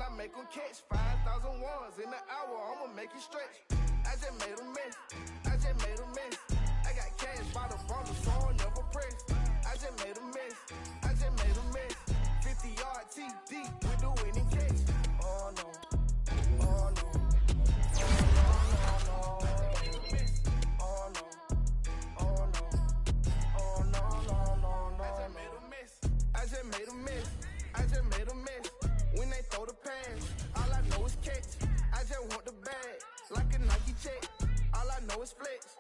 I make them catch 5,000 ones in an hour, I'ma make it stretch. I just made a mess, I just made a mess. I got cash by the bundle, so I'll never press. I just made a mess, I just made a mess. 50-yard TD with the winning catch. Oh no, oh no, oh no, no, no. I just made a mess, oh no, oh no, oh no, no, no, no. I just made a mess, I just made a mess, I just made a mess. When they throw the pass, all I know is catch. I just want the bag, like a Nike check. All I know is flex.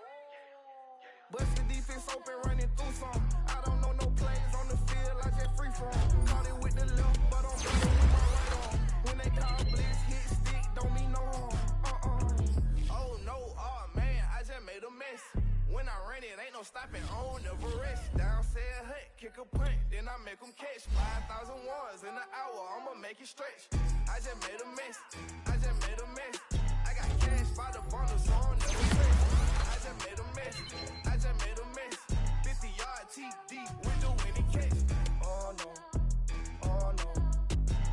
Bust the defense open, running through some. I don't know no plays on the field, I just free from. Caught it with the left, but I'm running with my right arm. When they call blitz, hit stick, don't mean no harm. Oh no, oh man, I just made a mess. When I ran it, ain't no stopping, on never rest. Down said hut, kick a punt, then I make them catch 5,000 ones in an hour, I'ma make it stretch. I just made a mess, I just made a mess. I got cash by the bundle, so I'll never stress. I just made a mess, I just made a mess. 50-yard TD with the winning catch. Oh no, oh no,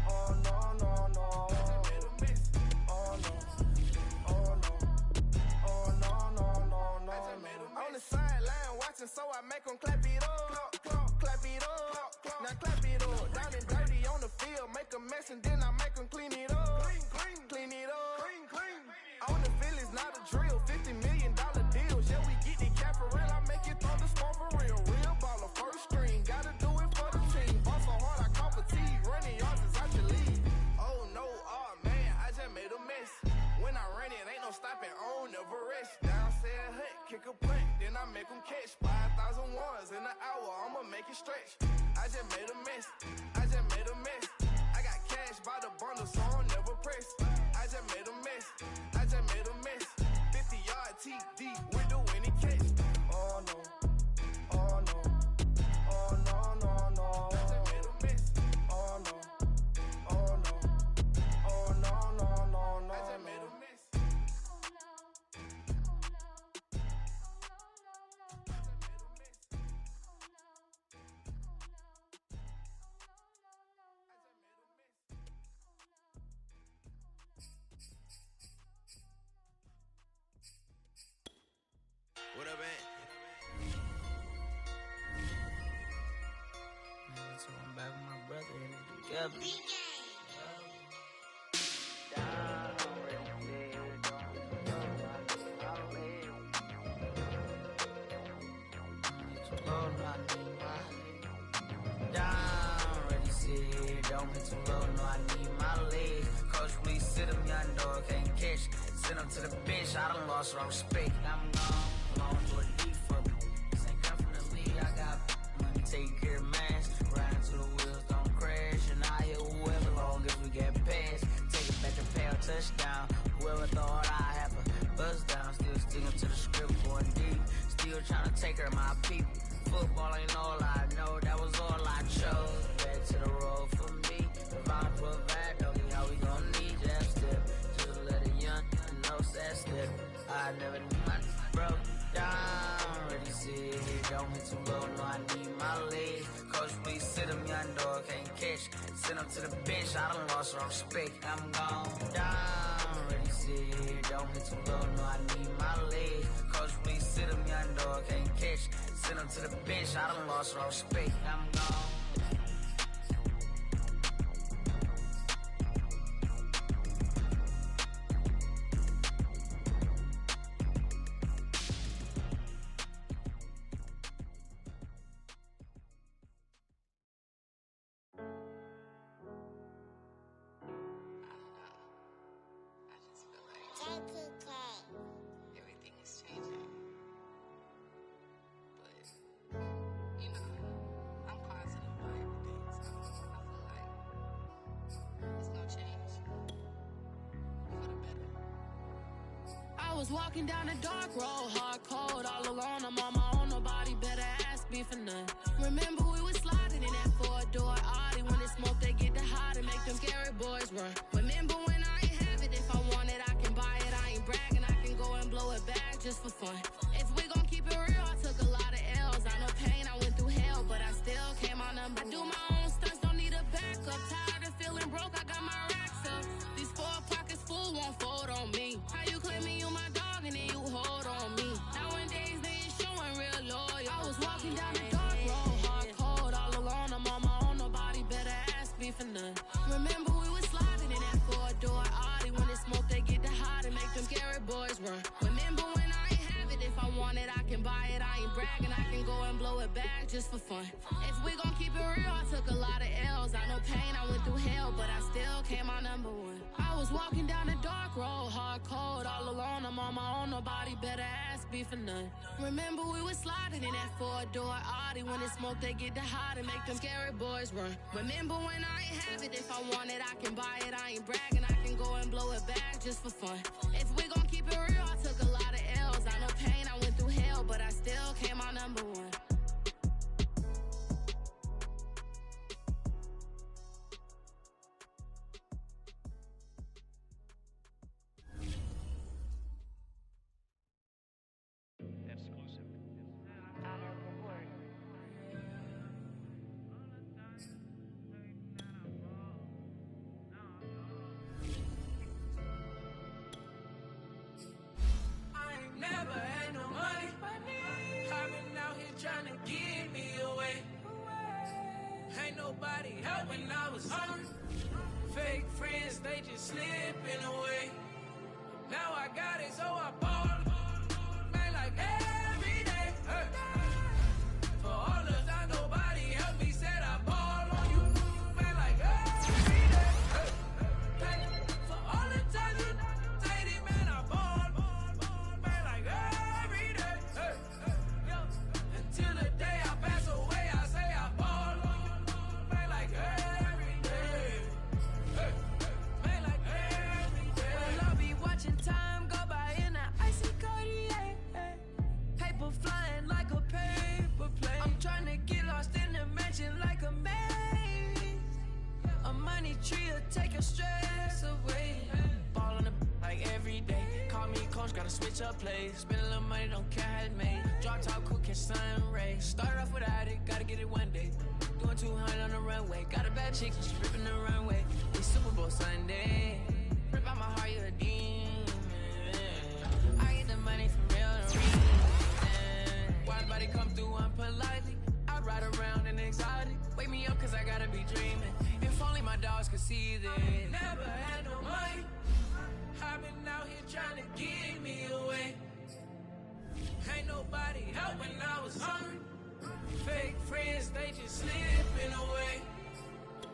oh no, no, no. I just made a mess, oh no, oh no, oh no, no, no, no. I just made a mess. On the sideline watching, so I make them clap it up, clap it up, now clap it up. Down and dirty on the field, make a mess and then I make them clean it up, clean it up. On the field is not a drill, $50 million deals. Yeah, we get the cap for real, I make it throw the spawn for real. Real baller, first string, gotta do it for the team. Ball so hard, I call fatigue, running yards is out your league. Oh no, oh man, I just made a mess. When I ran it, ain't no stopping, on never rest. Down said hut, kick a punt, then I make them catch 5,000 ones in an hour, I'ma make it stretch. I just made a mess, I just made a mess. I got cash by the bundle, so I'll never press. I just made a mess, I just made a mess. 50-yard TD with the winning catch. Oh no, oh no, oh no, no, no. I just made a mess. Oh no, oh no, oh no, no, no, no. I just made a mess. What up, man? So I'm back with my brother and together. Don't hit too low, no, I need my leg. Coach, please sit him, young dog, can't catch. Send him to the bench, I done lost her respect. I'm gone, long to a deep for me. This ain't come from the league, I got money, take care of mine. Riding to the wheels, don't crash. And I hit whoever long as we get past. Take it back to pay a touchdown. Whoever thought I have a buzz down. Still sticking to the script, going deep. Still trying to take her, my people. Football ain't all I know, that was all I chose. Back to the road for me. If I provide, don't need how we gon' need that step. Just let a young know that step. I never knew my broke down. Ready, sit here, don't hit too low, no, I need my leg. Coach, please sit him, young dog, can't catch. Send him to the bench, I done lost her respect. I'm gone down. Ready, sit here, don't hit too low, no, I need my leg. Coach, please sit him, young dog, can't catch. Send him to the bench, I done lost her respect. I'm gone. Everything is changing. But, you know, I'm positive about everything. So I feel like it's gonna change for the better. I was walking down a dark road, hard cold, all alone. I'm on my own, nobody better ask me for none. Remember we was sliding in that four-door Audi. When it smoke, they get the hot and make them scary boys run. Remember when I ain't have it, if I want it, I can buy it. I ain't bragging, I can go and blow it back just for fun. If we gon' keep it real, I took a lot of L's. I know pain, I went through hell, but I still came out number one. I do my own stunts, don't need a backup. Tired of feeling broke, I got my racks up. bragging, I can go and blow it back just for fun. If we gon' keep it real, I took a lot of L's. I know pain, I went through hell, but I still came out number one. I was walking down a dark road, hard cold, all alone. I'm on my own, nobody better ask me for none. Remember we was sliding in that four-door Audi. When it's smoke, they get the hot and make them scary boys run. Remember when I ain't have it, if I want it, I can buy it. I ain't bragging, I can go and blow it back just for fun. If we gon' keep it real, I took a lot of L's. I know pain, I went through hell, but I still came out number one. When I was hungry, fake friends, they just slipping away. Now I got it, so I bought man like every day. Hey. For all the time nobody helped me, said I ball on you, man like every day. Hey. Hey. For all the times you dated, man I ball, man like every day. Hey. Yo. Until the day I pass away, I say I ball on you, man like every day. Hey. Man like every day. Well, I'll be watching time go by in an icy Cartier. Paper flying like a paper plane. I'm trying to get lost in the mansion like a maze. A money tree will take your stress away. Ball on the like every day. Call me coach, gotta switch up plays. Spend a little money, don't care how it made. Drop top, cool, catch sun rays. Start off without it, gotta get it one day. Doing 200 on the runway. Got a bad chick, she's ripping the runway. It's Super Bowl Sunday. Rip out my heart, you a demon. I get the money from real to reason. Why nobody come through unpolitely? I ride around in exotic. Wake me up cause I gotta be dreaming. If only my dogs could see this. Never had no money. I've been out here trying to get me away. Ain't nobody help when I was hungry. Fake friends, they just slipping away.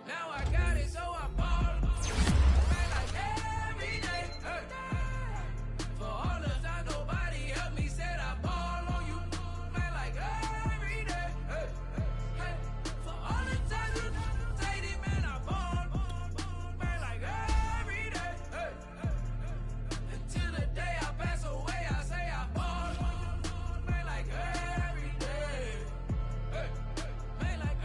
Now I got it, so I bought man like every day. Hey. For all the time nobody helped me, said I ball on you, man like every day. Hey. Hey. For all the time you dated, man I ball, man like every day. Hey. Until the day I pass away, I say I ball on you, man like every day. Hey. Man like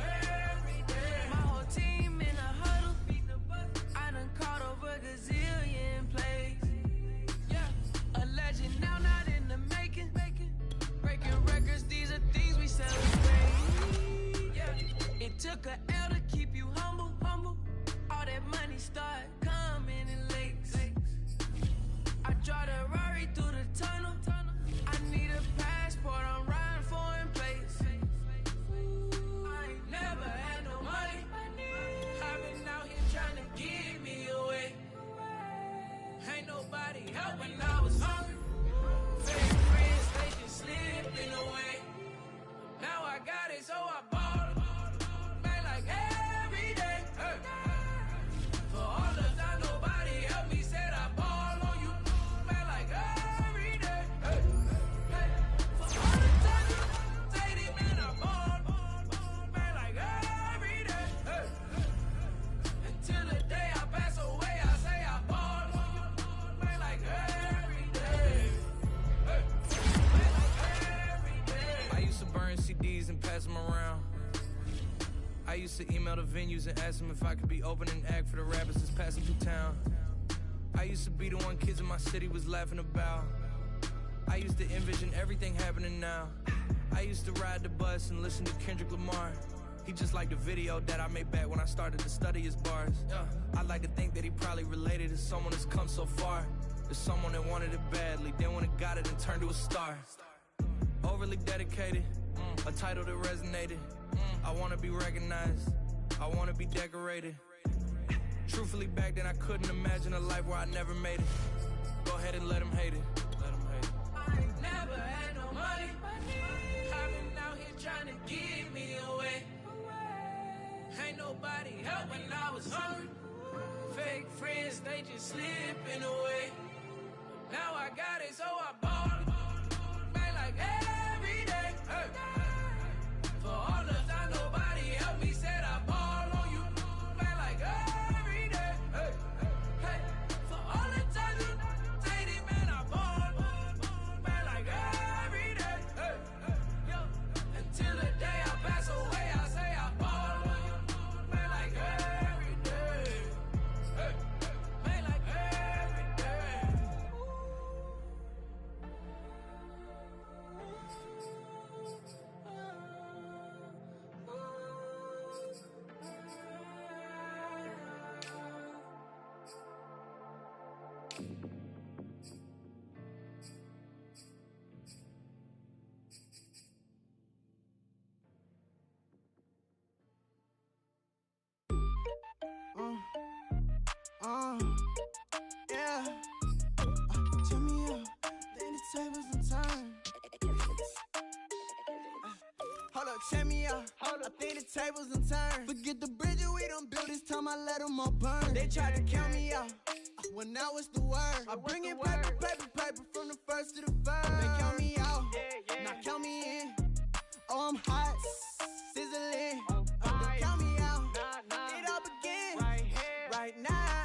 every day. My whole team in a huddle, beating the bus. I done caught over gazillion plays. Yeah, a legend now, not in the making. Breaking records, these are things we celebrate. Yeah, it took a L to keep you humble. All that money start coming in lakes. I drive the Rari through the tunnel. I need a passport, I'm riding foreign plates. I ain't never had no money. I've been out here trying to get me away. Ain't nobody help when I was hungry. Fake friends, they just slipping away. Now I got it, so I bought man like every day. Hey. For all the time nobody helped me, said I ball on you, man like every day. Hey. Hey. For all the time you dated, man I ball, man like every day. Hey. Until the day I pass away, I say I ball on you, man like every day. Hey. Man like every day. I used to burn CDs and pass them around. I used to email the venues and ask them if I could be opening act for the rappers that's passing through town. I used to be the one kids in my city was laughing about. I used to envision everything happening now. I used to ride the bus and listen to Kendrick Lamar. He just like the video that I made back when I started to study his bars. I like to think that he probably related to someone that's come so far. There's someone that wanted it badly, then when it got it and turned to a star. Overly dedicated, a title that resonated. I wanna be recognized, I wanna be decorated. Truthfully, back then I couldn't imagine a life where I never made it. Go ahead and let them hate it. Let them hate it. I ain't never had no money. I've nobody help when I was hungry. Fake friends, they just slipping away. Now I got it, so I ball. Man, like every day. Hey. For all the time nobody helped me, said I ball on you. Man, like every day. Hey. Hey. For all the time you dated, man, I ball. Man, like every day. Hey. Yo. Until the day I pass away, I say I ball on you. Man, like every day. Hey. Man, like every day. Yeah. Turn me up, then the tables and turn. Hold up, check me out. I think the tables and turn. Forget the bridges we done built, this time I let them all burn. They tried to count me out, when now it's the word. I bring in paper, paper, paper from the first to the third. They count me out, now count me in. Oh, I'm hot, sizzling. Don't count me out, it all begin right now.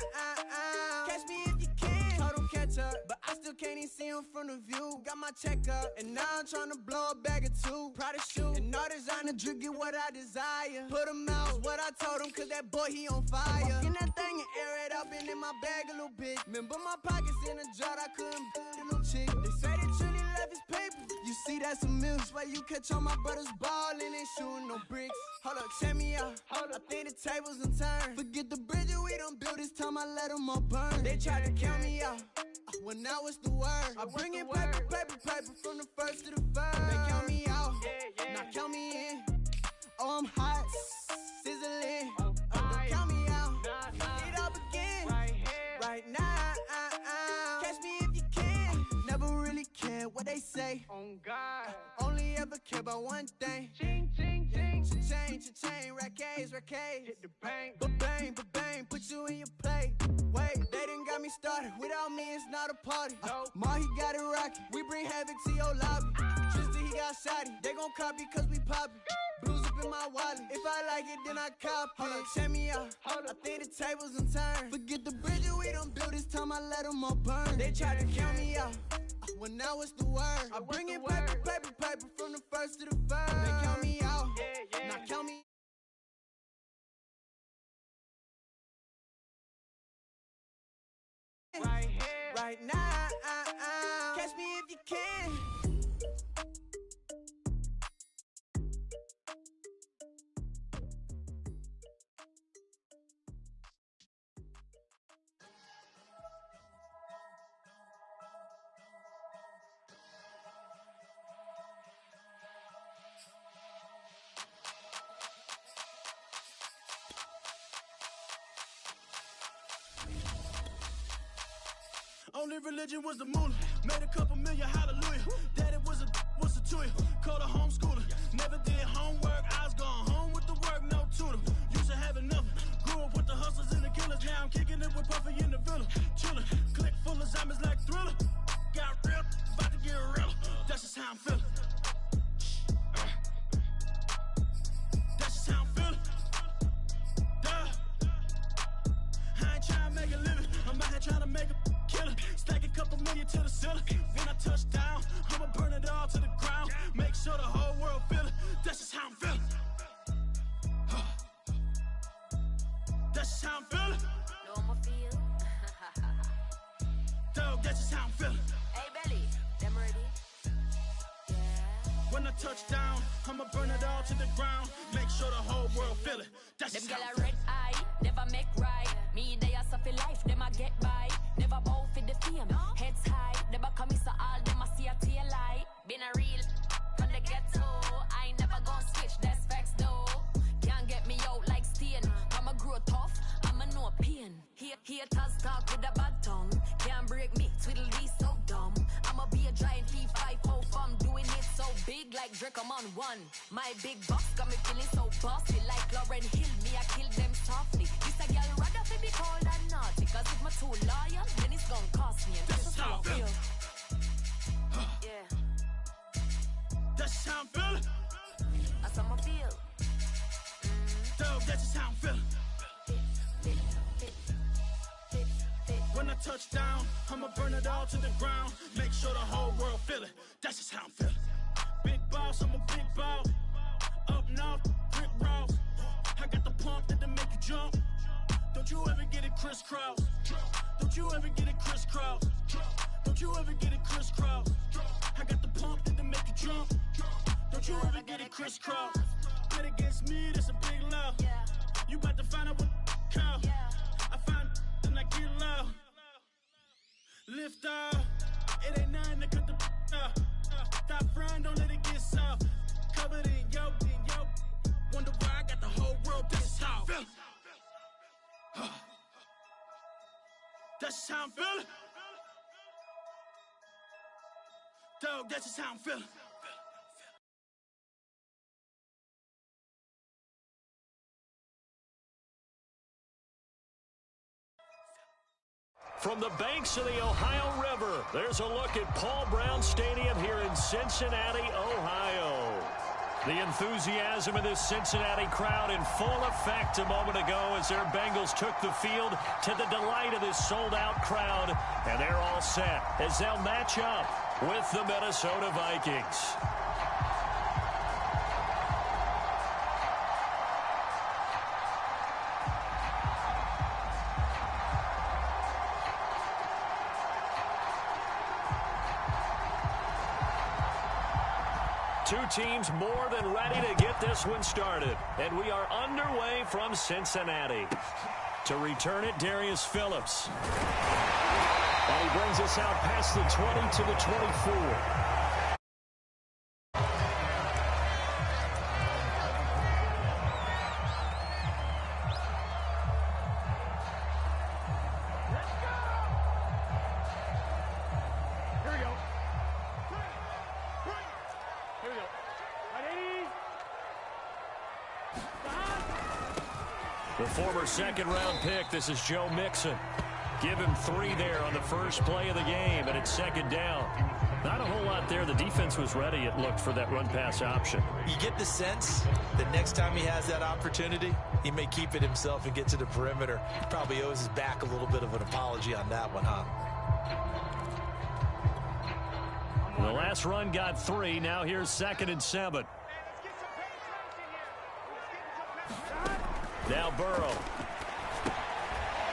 Catch me if you can. Total catch up, but I still can't even see him from the view. Got my check up, and now I'm trying to blow a bag or two. Proud of shoe, and all designer drip, get what I desire. Put him out, what I told him, cause that boy, he on fire. Walking that thing and air it up, and in my bag a little bit. Remember my pockets in a jar, I couldn't beat a little chick. They say that Trini left his paper. You see, that's a milk. Why you catch all my brothers ballin', ain't shooting no bricks. Hold up, check me out. I think the tables and turn. Forget the bridges we done built, this time I let them all burn. They tried to count me out, when now it's the word. I bring in paper, paper, paper from the first to the third. They count me out, now count me in. Oh, I'm hot, sizzling. Don't count me out, it all begin right now. Catch me if you can. Never really care what they say. On God. Only ever care about one thing. Ching, ching, ching. Cha-chain, rackets. Hit the bank. Ba-bang, put you in your play. Wait, they done got me started. Without me, it's not a party. No. Ma, he got it rockin'. We bring havoc to your lobby. Tristan, he got shotty. They gon' copy cause we poppin'. Blues up in my wallet. If I like it, then I cop it. Hold up, check me out. I think the tables and turn. Forget the bridges we done built, this time I let them all burn. They tried to count me out, when now it's the word. I bring in paper, paper, paper from the first to the third. They count me out, now count me. Right here. Right now, catch me if you can. Only religion was the moolah. Made a couple million, hallelujah. Daddy was a tutor. Called a homeschooler. Never did homework. I was going home with the work, no tutor. Used to have enough. Grew up with the hustlers and the killers. Now I'm kicking it with Puffy in the villa. Chillin'. Click full of zombies like Thriller. Got real, about to get real. That's just how I'm feeling. That's just how I'm feeling. Duh. I ain't trying to make a living. I'm out here trying to make a killer. Stack a couple million to the ceiling. When I touch down, I'ma burn it all to the ground. Make sure the whole world feel it. That's just how I'm feeling. That's just how I'm feeling. No, I'ma feel. Dog, that's just how I'm feeling. Hey, Belly, them ready? Yeah. When I touch down, I'ma burn it all to the ground. Make sure the whole world feel it. That's Them just girl how I'm a feeling. red eye, never make right. Me, they are suffer life, them a get by. Never bow for the fame, heads high. Never come so all them a see a tail light. Been a real from the ghetto. I ain't never gon' switch, that's facts though. Can't get me out like stain. I'ma grow tough, I'ma know pain. Haters talk with a bad tongue. Can't break me, twiddle these so dumb. I'ma be a giant thief, 5 from doing it so big. big like Drake, I'm on one. My big boss got me feeling so bossy, like Lauren Hill, me I kill them softly. This a girl rather fi be cold and naughty, cause if my too loyal, then it's gonna cost me. And that's how I feel. Yeah. That's how I'm feeling. That's how I feel. Dog, that's just how I'm feeling. When I touch down, I'ma burn it all to the ground. Make sure the whole world feel it. That's just how I'm feeling. Big boss, I'm a big boss. Up north, brick ross. I got the pump that'll make you jump. Don't you ever get it crisscross. Don't you ever get it crisscross. Don't you ever get it crisscross. I got the pump that'll make you jump. Don't you ever get it crisscross. Bet against me, that's a big love. You about to find out what call. I find and I get loud. Lift off, it ain't nothing to cut the off. Stop frying, don't let it get soft. Covered in yolk. Wonder why I got the whole world this how I'm feeling. That's how I'm feeling. Dog, that's just how I'm feeling. From the banks of the Ohio River, there's a look at Paul Brown Stadium here in Cincinnati, Ohio. The enthusiasm of this Cincinnati crowd in full effect a moment ago as their Bengals took the field to the delight of this sold-out crowd. And they're all set as they'll match up with the Minnesota Vikings. Two teams more than ready to get this one started. And we are underway from Cincinnati. To return it, Darius Phillips. And he brings us out past the 20 to the 24. The former second-round pick, this is Joe Mixon. Give him 3 there on the first play of the game, and it's second down. Not a whole lot there. The defense was ready, it looked, for that run-pass option. You get the sense that next time he has that opportunity, he may keep it himself and get to the perimeter. He probably owes his back a little bit of an apology on that one, huh? The last run got 3. Now here's 2nd and 7. Now Burrow.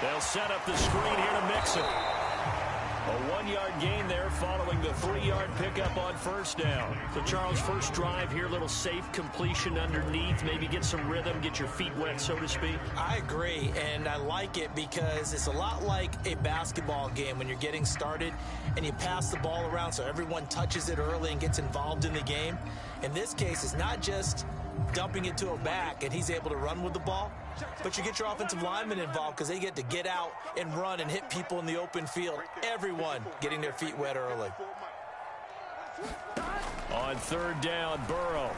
They'll set up the screen here to Mixon. A 1-yard gain there following the 3-yard pickup on first down. So, Charles, first drive here, little safe completion underneath. Maybe get some rhythm, get your feet wet, so to speak. I agree, and I like it because it's a lot like a basketball game when you're getting started and you pass the ball around so everyone touches it early and gets involved in the game. In this case, it's not just dumping it to a back and he's able to run with the ball, but you get your offensive linemen involved because they get to get out and run and hit people in the open field. Everyone getting their feet wet early. On third down, Burrow.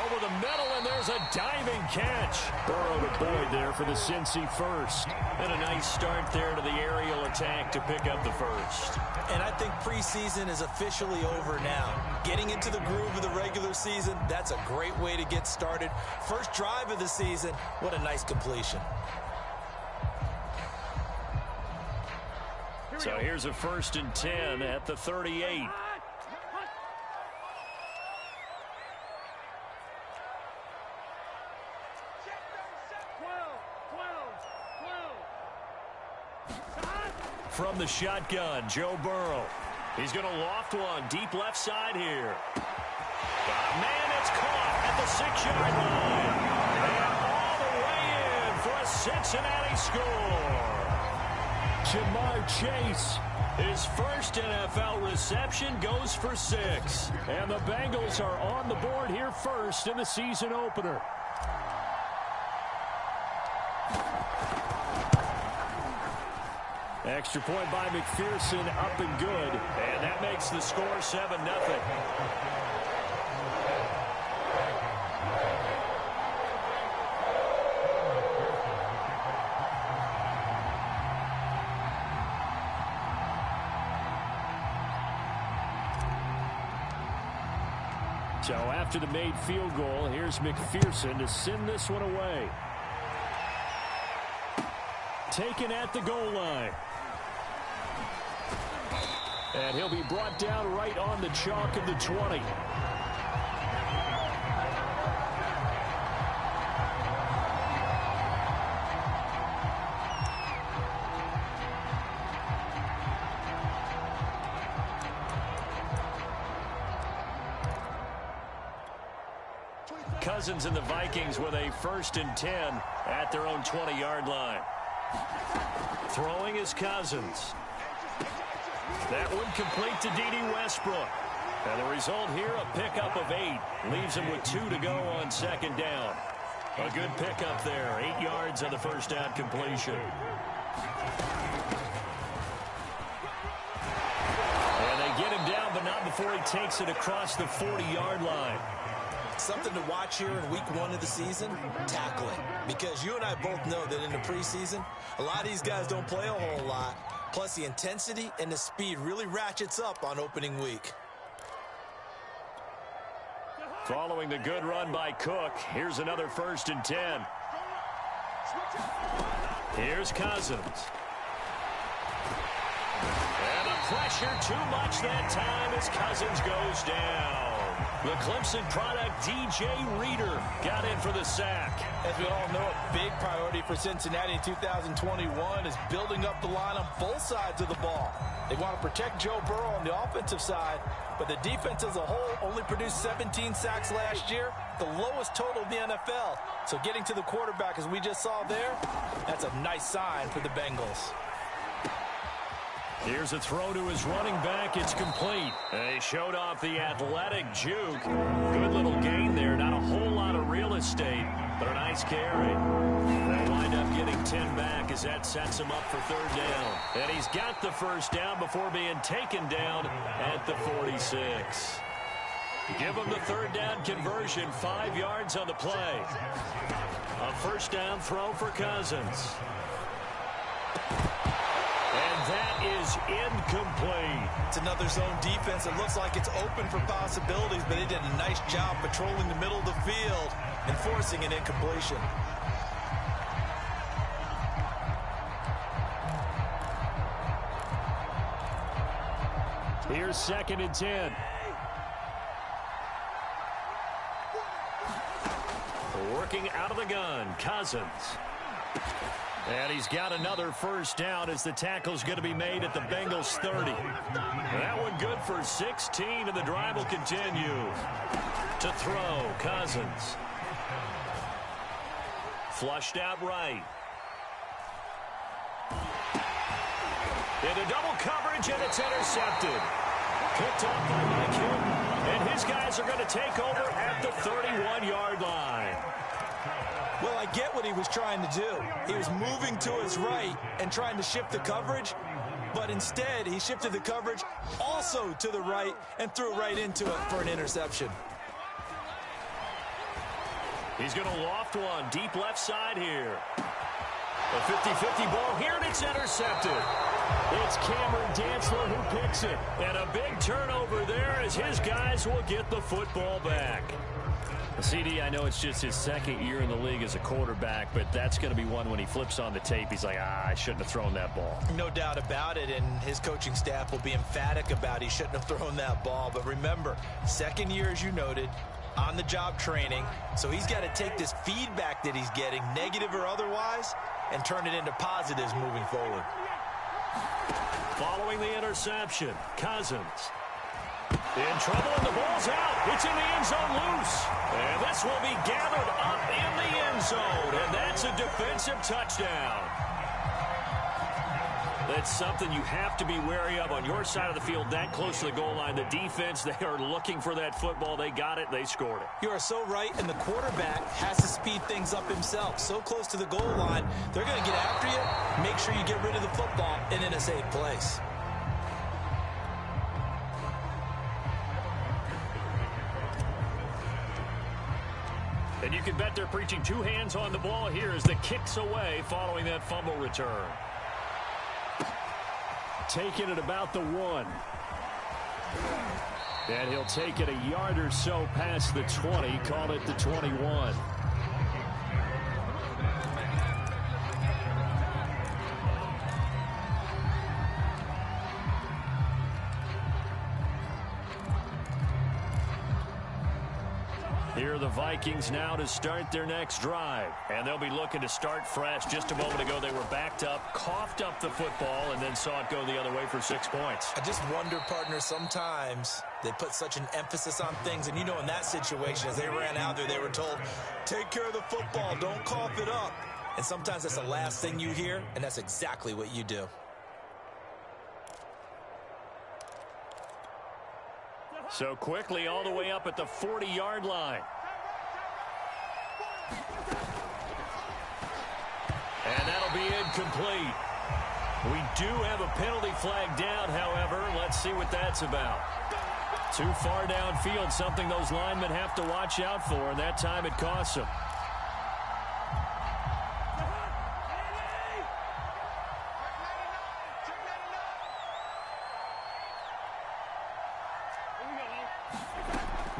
Over the middle, and there's a diving catch. Burrow to Boyd there for the Cincy first. And a nice start there to the aerial attack to pick up the first. And I think preseason is officially over now. Getting into the groove of the regular season, that's a great way to get started. First drive of the season, what a nice completion. So here's a 1st and 10 at the 38. From the shotgun, Joe Burrow. He's going to loft one deep left side here. Man, it's caught at the 6-yard line. And all the way in for a Cincinnati score. Jamar Chase, his first NFL reception, goes for 6. And the Bengals are on the board here first in the season opener. Extra point by McPherson, up and good. And that makes the score 7-0. So after the made field goal, here's McPherson to send this one away. Taken at the goal line. And he'll be brought down right on the chalk of the 20. Cousins and the Vikings with a 1st and 10 at their own 20-yard line. Throwing is Cousins. That one complete to D.D. Westbrook. And the result here, a pickup of 8. Leaves him with 2 to go on 2nd down. A good pickup there. 8 yards on the 1st down completion. And they get him down, but not before he takes it across the 40-yard line. Something to watch here in week 1 of the season, tackling. Because you and I both know that in the preseason, a lot of these guys don't play a whole lot. Plus, the intensity and the speed really ratchets up on opening week. Following the good run by Cook, here's another 1st and 10. Here's Cousins. And the pressure too much that time as Cousins goes down. The Clemson product, DJ Reader, got in for the sack. As we all know, a big priority for Cincinnati in 2021 is building up the line on both sides of the ball. They want to protect Joe Burrow on the offensive side, but the defense as a whole only produced 17 sacks last year, the lowest total in the NFL. So getting to the quarterback, as we just saw there, that's a nice sign for the Bengals. Here's a throw to his running back. It's complete. They showed off the athletic juke. Good little gain there. Not a whole lot of real estate, but a nice carry. They wind up getting 10 back as that sets him up for 3rd down. And he's got the 1st down before being taken down at the 46. Give him the 3rd down conversion. 5 yards on the play. A 1st down throw for Cousins. And that is incomplete. It's another zone defense. It looks like it's open for possibilities, but they did a nice job patrolling the middle of the field and forcing an incompletion. Here's 2nd and 10. Working out of the gun, Cousins. And he's got another 1st down as the tackle's going to be made at the Bengals 30. That one good for 16, and the drive will continue. To throw, Cousins. Flushed out right. Into double coverage, and it's intercepted. Picked off by Mike Hilton, and his guys are going to take over at the 31-yard line. Well, I get what he was trying to do. He was moving to his right and trying to shift the coverage, but instead he shifted the coverage also to the right and threw right into it for an interception. He's going to loft one deep left side here. A 50-50 ball here, and it's intercepted. It's Cameron Dantzler who picks it. And a big turnover there as his guys will get the football back. CD, I know it's just his 2nd year in the league as a quarterback, but that's going to be one when he flips on the tape. He's like, I shouldn't have thrown that ball. No doubt about it, and his coaching staff will be emphatic about he shouldn't have thrown that ball. But remember, 2nd year, as you noted, on-the-job training, so he's got to take this feedback that he's getting, negative or otherwise, and turn it into positives moving forward. Following the interception, Cousins. In trouble, and the ball's out. It's in the end zone loose. And this will be gathered up in the end zone. And that's a defensive touchdown. It's something you have to be wary of on your side of the field, that close to the goal line. The defense, they are looking for that football. They got it. They scored it. You are so right, and the quarterback has to speed things up himself. So close to the goal line, they're going to get after you. Make sure you get rid of the football and in a safe place. And you can bet they're preaching two hands on the ball here as the kick's away following that fumble return. Taking it about the 1. And he'll take it a yard or so past the 20, call it the 21. Here are the Vikings now to start their next drive. And they'll be looking to start fresh. Just a moment ago, they were backed up, coughed up the football, and then saw it go the other way for 6 points. I just wonder, partner, sometimes they put such an emphasis on things. And, you know, in that situation, as they ran out there, they were told, take care of the football, don't cough it up. And sometimes that's the last thing you hear, and that's exactly what you do. So quickly all the way up at the 40-yard line. And that'll be incomplete. We do have a penalty flag down, however. Let's see what that's about. Too far downfield, something those linemen have to watch out for, and that time it costs them.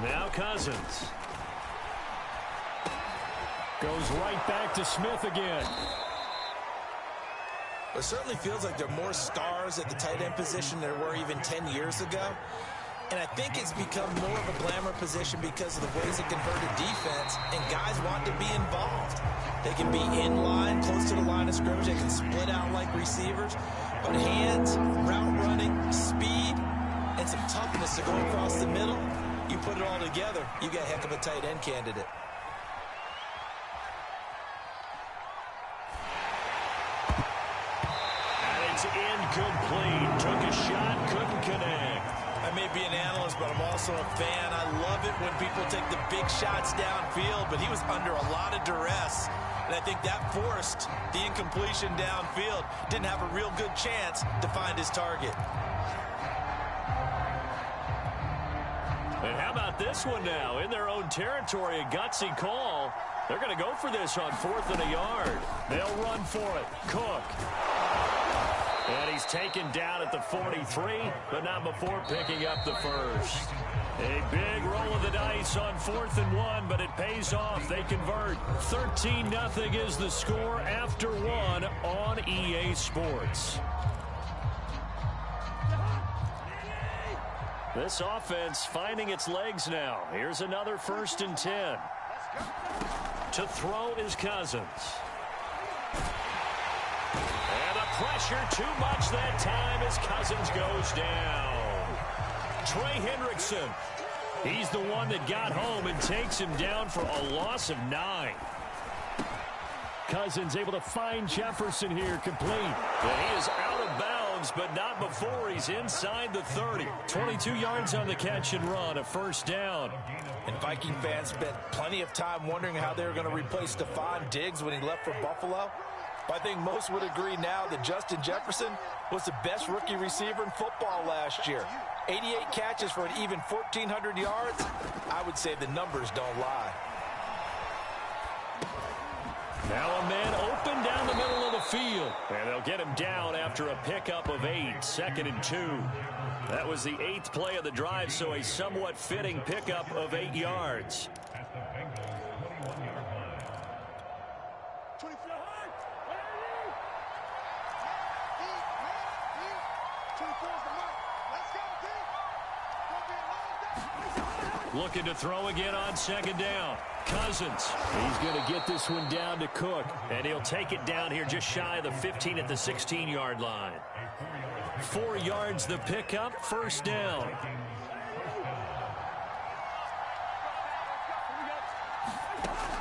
Now Cousins. Goes right back to Smith again. It certainly feels like there are more stars at the tight end position than there were even 10 years ago. And I think it's become more of a glamour position because of the ways it can hurt a defense, and guys want to be involved. They can be in line, close to the line of scrimmage. They can split out like receivers. But hands, route running, speed, and some toughness to go across the middle, you put it all together, you got a heck of a tight end candidate. And it's incomplete. Took a shot, couldn't connect. I may be an analyst, but I'm also a fan. I love it when people take the big shots downfield, but he was under a lot of duress. And I think that forced the incompletion downfield. Didn't have a real good chance to find his target. And how about this one now? In their own territory, a gutsy call. They're going to go for this on 4th and a yard. They'll run for it. Cook. And he's taken down at the 43, but not before picking up the first. A big roll of the dice on 4th and 1, but it pays off. They convert. 13-0 is the score after 1 on EA Sports. This offense finding its legs now. Here's another 1st and 10. To throw is Cousins. And the pressure too much that time as Cousins goes down. Trey Hendrickson. He's the one that got home and takes him down for a loss of 9. Cousins able to find Jefferson here, complete. And he is out of bounds, but not before he's inside the 30. 22 yards on the catch and run, a 1st down. And Viking fans spent plenty of time wondering how they were going to replace Stephon Diggs when he left for Buffalo. But I think most would agree now that Justin Jefferson was the best rookie receiver in football last year. 88 catches for an even 1,400 yards. I would say the numbers don't lie. Now a man open down the middle of the field. And they'll get him down after a pickup of 8, 2nd and 2. That was the 8th play of the drive, so a somewhat fitting pickup of 8 yards. Looking to throw again on 2nd down. Cousins. He's going to get this one down to Cook. And he'll take it down here just shy of the 15 at the 16-yard line. 4 yards the pickup, 1st down.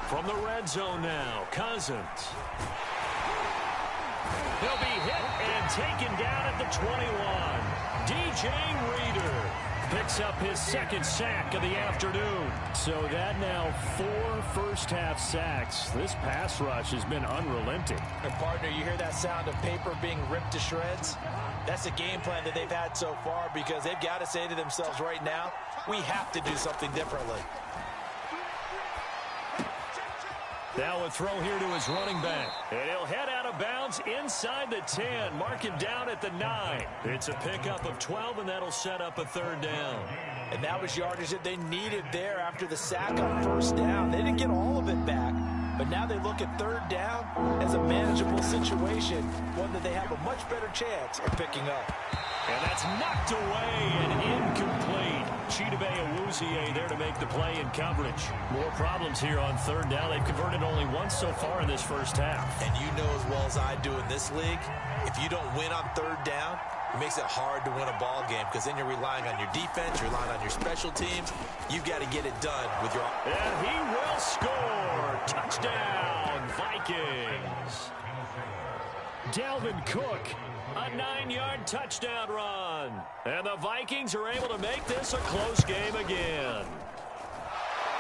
From the red zone now, Cousins. He'll be hit and taken down at the 21. DJ Reader picks up his second sack of the afternoon. So that now 4 first-half sacks. This pass rush has been unrelenting. And partner, you hear that sound of paper being ripped to shreds? That's the game plan that they've had so far, because they've got to say to themselves right now, we have to do something differently. Now a throw here to his running back. And he'll head out of bounds inside the 10. Mark him down at the 9. It's a pickup of 12, and that'll set up a third down. And that was yardage that they needed there after the sack on first down. They didn't get all of it back, but now they look at third down as a manageable situation, one that they have a much better chance of picking up. And that's knocked away and incomplete. Chidobe Awuzie there to make the play in coverage. More problems here on third down. They've converted only once so far in this first half. And you know as well as I do in this league, if you don't win on third down, it makes it hard to win a ball game, because then you're relying on your defense, you're relying on your special teams. You've got to get it done with your... And he will score. Touchdown, Vikings. Dalvin Cook, a 9-yard touchdown run. And the Vikings are able to make this a close game again.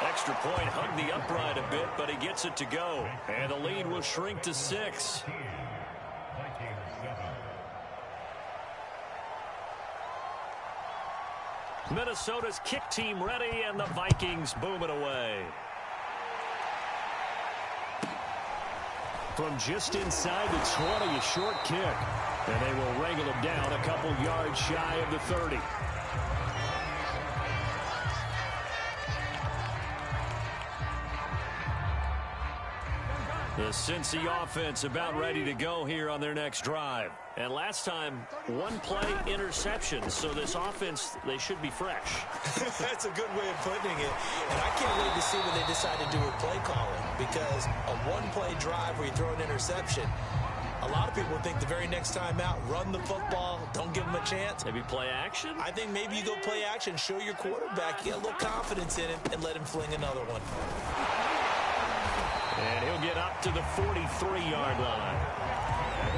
Extra point hugged the upright a bit, but he gets it to go. And the lead will shrink to 6. Minnesota's kick team ready, and the Vikings boom it away. From just inside the 20, a short kick. And they will wrangle him down a couple yards shy of the 30. The Cincy offense about ready to go here on their next drive. And last time, one play interception. So this offense, they should be fresh. That's a good way of putting it. And I can't wait to see what they decide to do with play calling, because a one-play drive where you throw an interception, a lot of people think the very next time out, run the football, don't give them a chance. Maybe play action? I think maybe you go play action, show your quarterback, get a little confidence in him, and let him fling another one. And he'll get up to the 43-yard line.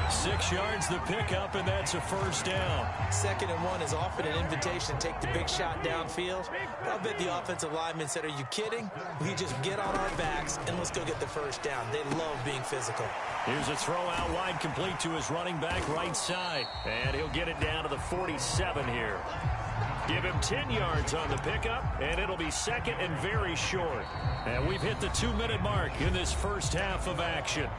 6 yards the pickup, and that's a first down. 2nd and 1 is often an invitation to take the big shot downfield. I bet the offensive lineman said, are you kidding? We just get on our backs and let's go get the first down. They love being physical. Here's a throw out wide, complete to his running back right side. And he'll get it down to the 47 here. Give him 10 yards on the pickup, and it'll be 2nd and very short. And we've hit the 2-minute mark in this first half of action.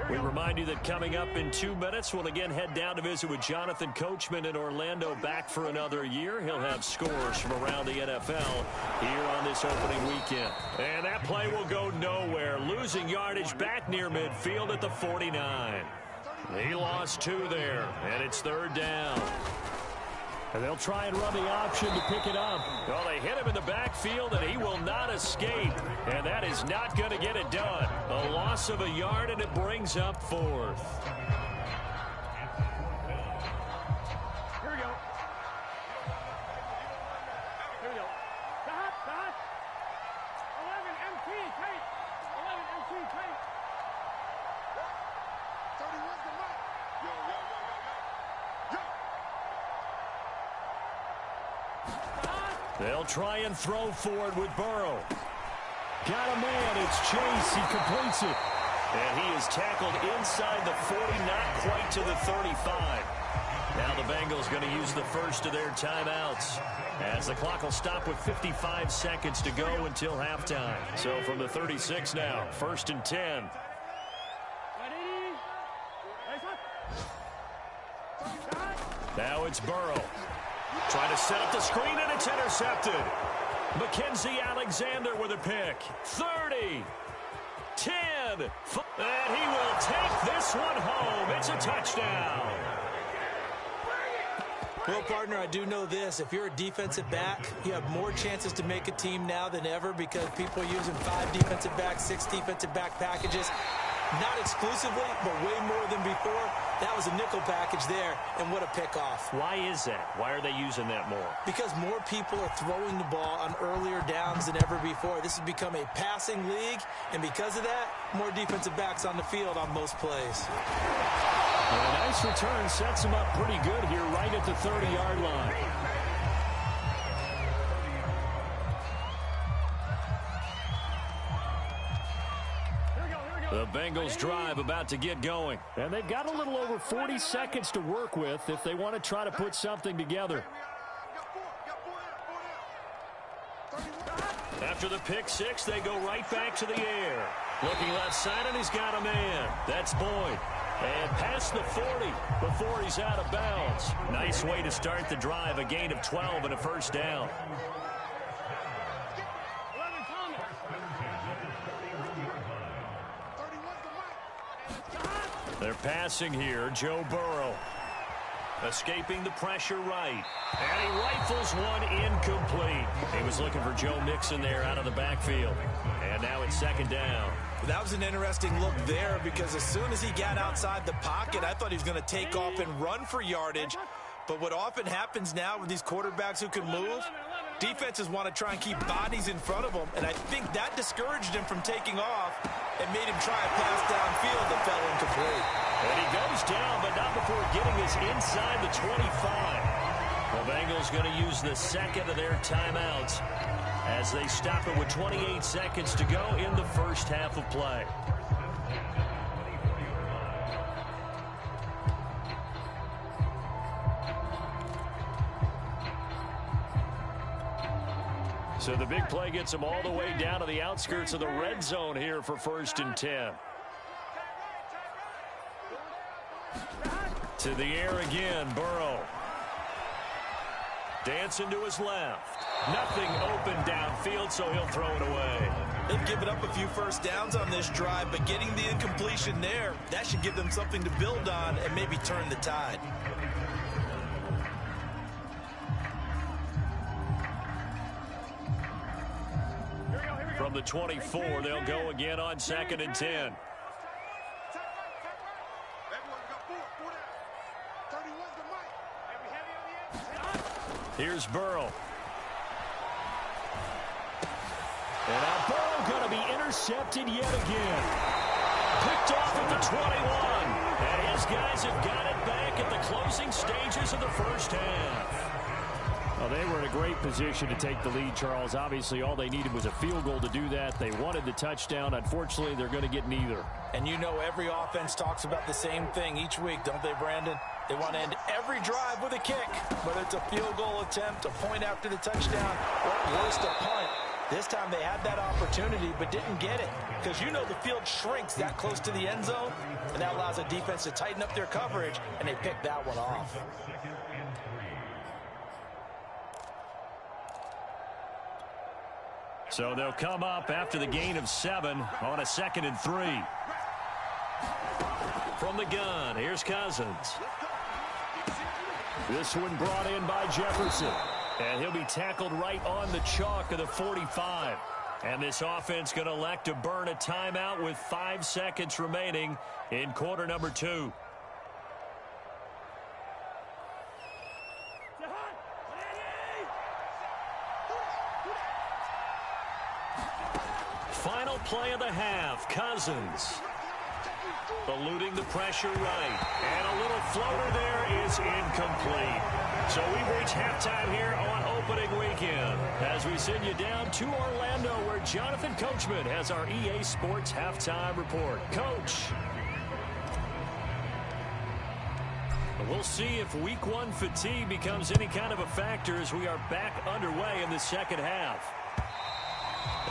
We remind you that coming up in 2 minutes, we'll again head down to visit with Jonathan Coachman in Orlando, back for another year. He'll have scores from around the NFL here on this opening weekend. And that play will go nowhere. Losing yardage back near midfield at the 49. He lost 2 there, and it's third down. And they'll try and run the option to pick it up. Well, they hit him in the backfield, and he will not escape. And that is not going to get it done. A loss of a yard, and it brings up 4th. Here we go. Here we go. Dot. 11 MT, tight. 11 MT, tight. 31's the mark. Yo. They'll try and throw forward with Burrow. Got a man. It's Chase. He completes it. And he is tackled inside the 40, not quite to the 35. Now the Bengals going to use the first of their timeouts, as the clock will stop with 55 seconds to go until halftime. So from the 36 now, 1st and 10. Now it's Burrow. Trying to set up the screen, and it's intercepted. Mackenzie Alexander with a pick. 30, 10, and he will take this one home. It's a touchdown. Well, partner, I do know this. If you're a defensive back, you have more chances to make a team now than ever, because people are using 5 defensive backs, 6 defensive back packages. Not exclusively, but way more than before. That was a nickel package there, and what a pickoff. Why is that? Why are they using that more? Because more people are throwing the ball on earlier downs than ever before. This has become a passing league, and because of that, more defensive backs on the field on most plays. A nice return sets him up pretty good here right at the 30-yard line. The Bengals drive about to get going. And they've got a little over 40 seconds to work with if they want to try to put something together. After the pick six, they go right back to the air. Looking left side, and he's got a man. That's Boyd. And past the 40 before he's out of bounds. Nice way to start the drive. A gain of 12 and a first down. They're passing here. Joe Burrow escaping the pressure right. And he rifles one incomplete. He was looking for Joe Mixon there out of the backfield. And now it's second down. That was an interesting look there because as soon as he got outside the pocket, I thought he was going to take off and run for yardage. But what often happens now with these quarterbacks who can move, defenses want to try and keep bodies in front of them, and I think that discouraged him from taking off and made him try a pass downfield that fell incomplete. And he goes down, but not before getting us inside the 25. The Bengals going to use the second of their timeouts as they stop it with 28 seconds to go in the first half of play. So the big play gets them all the way down to the outskirts of the red zone here for 1st and 10. To the air again, Burrow. Dancing to his left. Nothing open downfield, so he'll throw it away. They've given up a few first downs on this drive, but getting the incompletion there, that should give them something to build on and maybe turn the tide. From the 24, they'll go again on 2nd and 10. Here's Burrow. And now Burrow going to be intercepted yet again. Picked off at the 21. And his guys have got it back at the closing stages of the first half. Well, they were in a great position to take the lead, Charles. Obviously, all they needed was a field goal to do that. They wanted the touchdown. Unfortunately, they're going to get neither. And you know every offense talks about the same thing each week, don't they, Brandon? They want to end every drive with a kick, whether it's a field goal attempt, a point after the touchdown, or at worst, a punt. This time they had that opportunity but didn't get it because you know the field shrinks that close to the end zone, and that allows a defense to tighten up their coverage, and they picked that one off. So they'll come up after the gain of 7 on a 2nd and 3. From the gun, here's Cousins. This one brought in by Jefferson. And he'll be tackled right on the chalk of the 45. And this offense going to elect to burn a timeout with 5 seconds remaining in quarter number 2. Final play of the half. Cousins eluding the pressure right. And a little floater there is incomplete. So we reach halftime here on opening weekend as we send you down to Orlando where Jonathan Coachman has our EA Sports halftime report. Coach. We'll see if week 1 fatigue becomes any kind of a factor as we are back underway in the second half.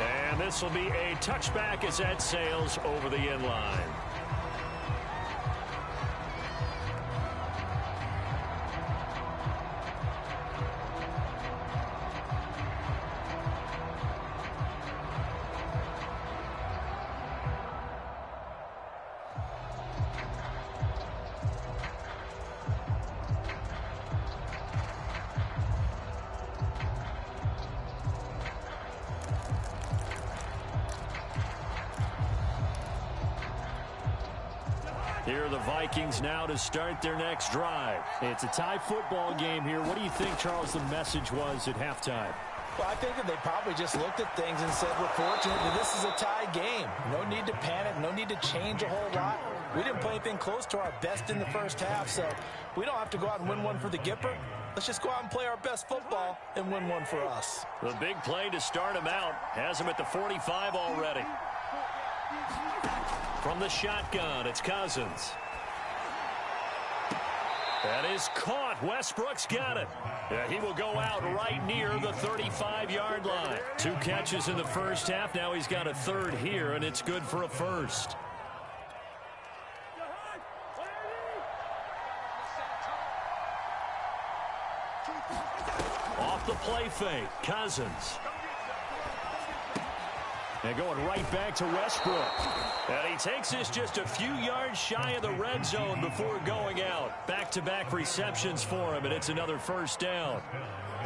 And this will be a touchback as that sails over the end line. Here are the Vikings now to start their next drive. It's a tie football game here. What do you think, Charles, the message was at halftime? Well, I think that they probably just looked at things and said, we're fortunate that this is a tie game. No need to panic, no need to change a whole lot. We didn't play anything close to our best in the first half, so we don't have to go out and win one for the Gipper. Let's just go out and play our best football and win one for us. The big play to start him out has him at the 45 already. From the shotgun, it's Cousins. That is caught. Westbrook's got it. He will go out right near the 35-yard line. 2 catches in the first half. Now he's got a third here, and it's good for a first. Off the play fake, Cousins. And going right back to Westbrook. And he takes this just a few yards shy of the red zone before going out. Back-to-back receptions for him, and it's another first down.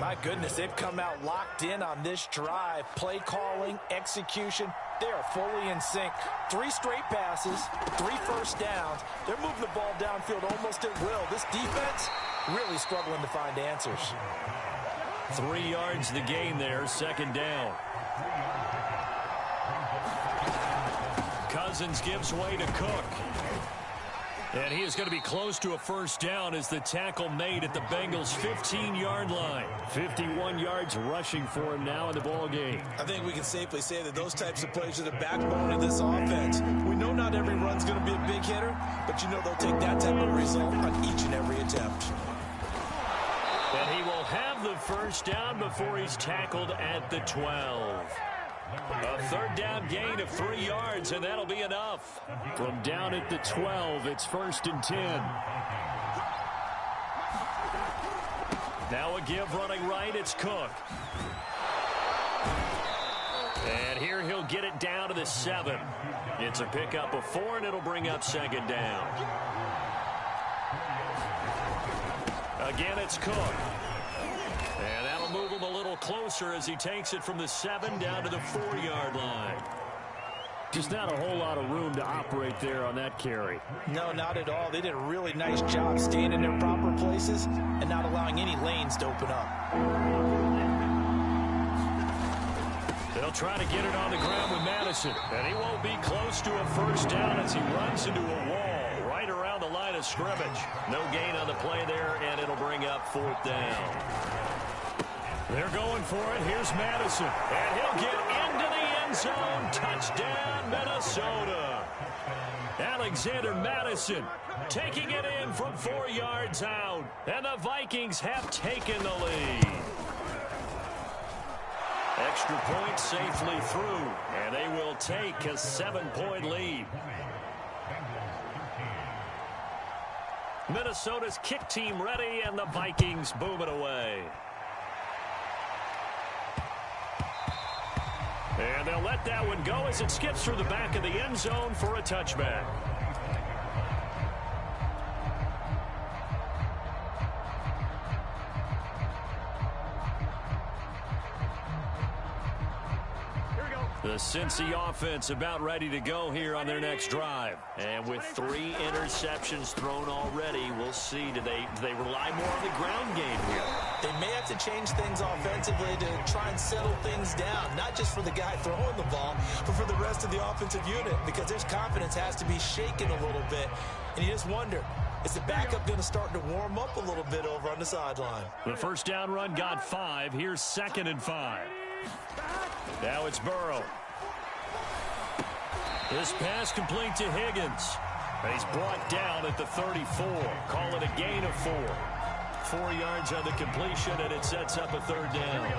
My goodness, they've come out locked in on this drive. Play calling, execution, they are fully in sync. 3 straight passes, 3 first downs. They're moving the ball downfield almost at will. This defense really struggling to find answers. 3 yards the gain there, second down. Cousins gives way to Cook. And he is going to be close to a first down as the tackle made at the Bengals' 15-yard line. 51 yards rushing for him now in the ball game. I think we can safely say that those types of plays are the backbone of this offense. We know not every run's going to be a big hitter, but you know they'll take that type of result on each and every attempt. And he will have the first down before he's tackled at the 12. A third down gain of 3 yards, and that'll be enough. From down at the 12, it's 1st and 10. Now a give running right, it's Cook. And here he'll get it down to the 7. It's a pickup of 4, and it'll bring up second down. Again, it's Cook. And that'll move him a little closer as he takes it from the 7 down to the 4-yard line. Just not a whole lot of room to operate there on that carry. No, not at all. They did a really nice job staying in their proper places and not allowing any lanes to open up. They'll try to get it on the ground with Madison. And he won't be close to a first down as he runs into a wall right around the line of scrimmage. No gain on the play there, and it'll bring up 4th down. They're going for it. Here's Madison. And he'll get into the end zone. Touchdown, Minnesota. Alexander Madison taking it in from 4 yards out. And the Vikings have taken the lead. Extra point safely through. And they will take a 7-point lead. Minnesota's kick team ready, and the Vikings boom it away. And they'll let that one go as it skips through the back of the end zone for a touchback. The Cincy offense about ready to go here on their next drive. And with 3 interceptions thrown already, we'll see, do they rely more on the ground game here? They may have to change things offensively to try and settle things down, not just for the guy throwing the ball, but for the rest of the offensive unit, because their confidence has to be shaken a little bit. And you just wonder, is the backup going to start to warm up a little bit over on the sideline? The first down run got 5. Here's 2nd and 5. Now it's Burrow. This pass complete to Higgins. And he's brought down at the 34. Call it a gain of 4. 4 yards on the completion, and it sets up a third down.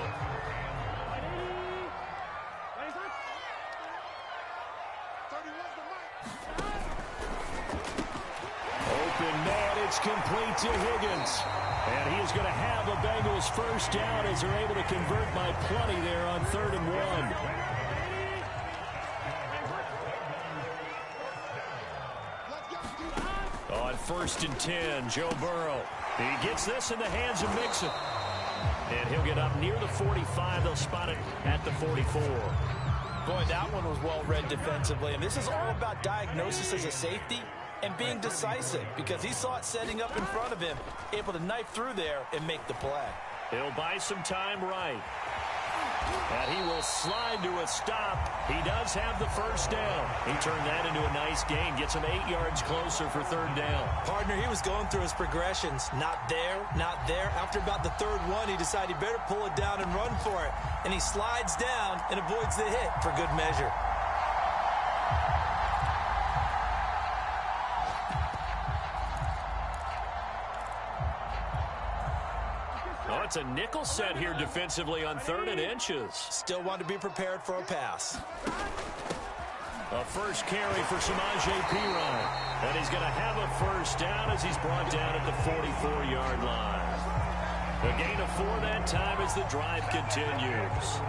Open man, it's complete to Higgins. And he is going to have a Bengals first down as they're able to convert by plenty there on 3rd and 1. On 1st and 10, Joe Burrow. He gets this in the hands of Mixon. And he'll get up near the 45. They'll spot it at the 44. Boy, that one was well read defensively. And this is all about diagnosis as a safety. and being decisive because he saw it setting up in front of him, able to knife through there and make the play. He'll buy some time right. And he will slide to a stop. He does have the first down. He turned that into a nice gain. Gets him 8 yards closer for third down. Partner, he was going through his progressions. Not there, not there. After about the third one, he decided he better pull it down and run for it. And he slides down and avoids the hit for good measure. Oh, it's a nickel set here defensively on 3rd and inches. Still want to be prepared for a pass. A first carry for Samaje Perine. And he's going to have a first down as he's brought down at the 44-yard line. A gain of 4 that time as the drive continues.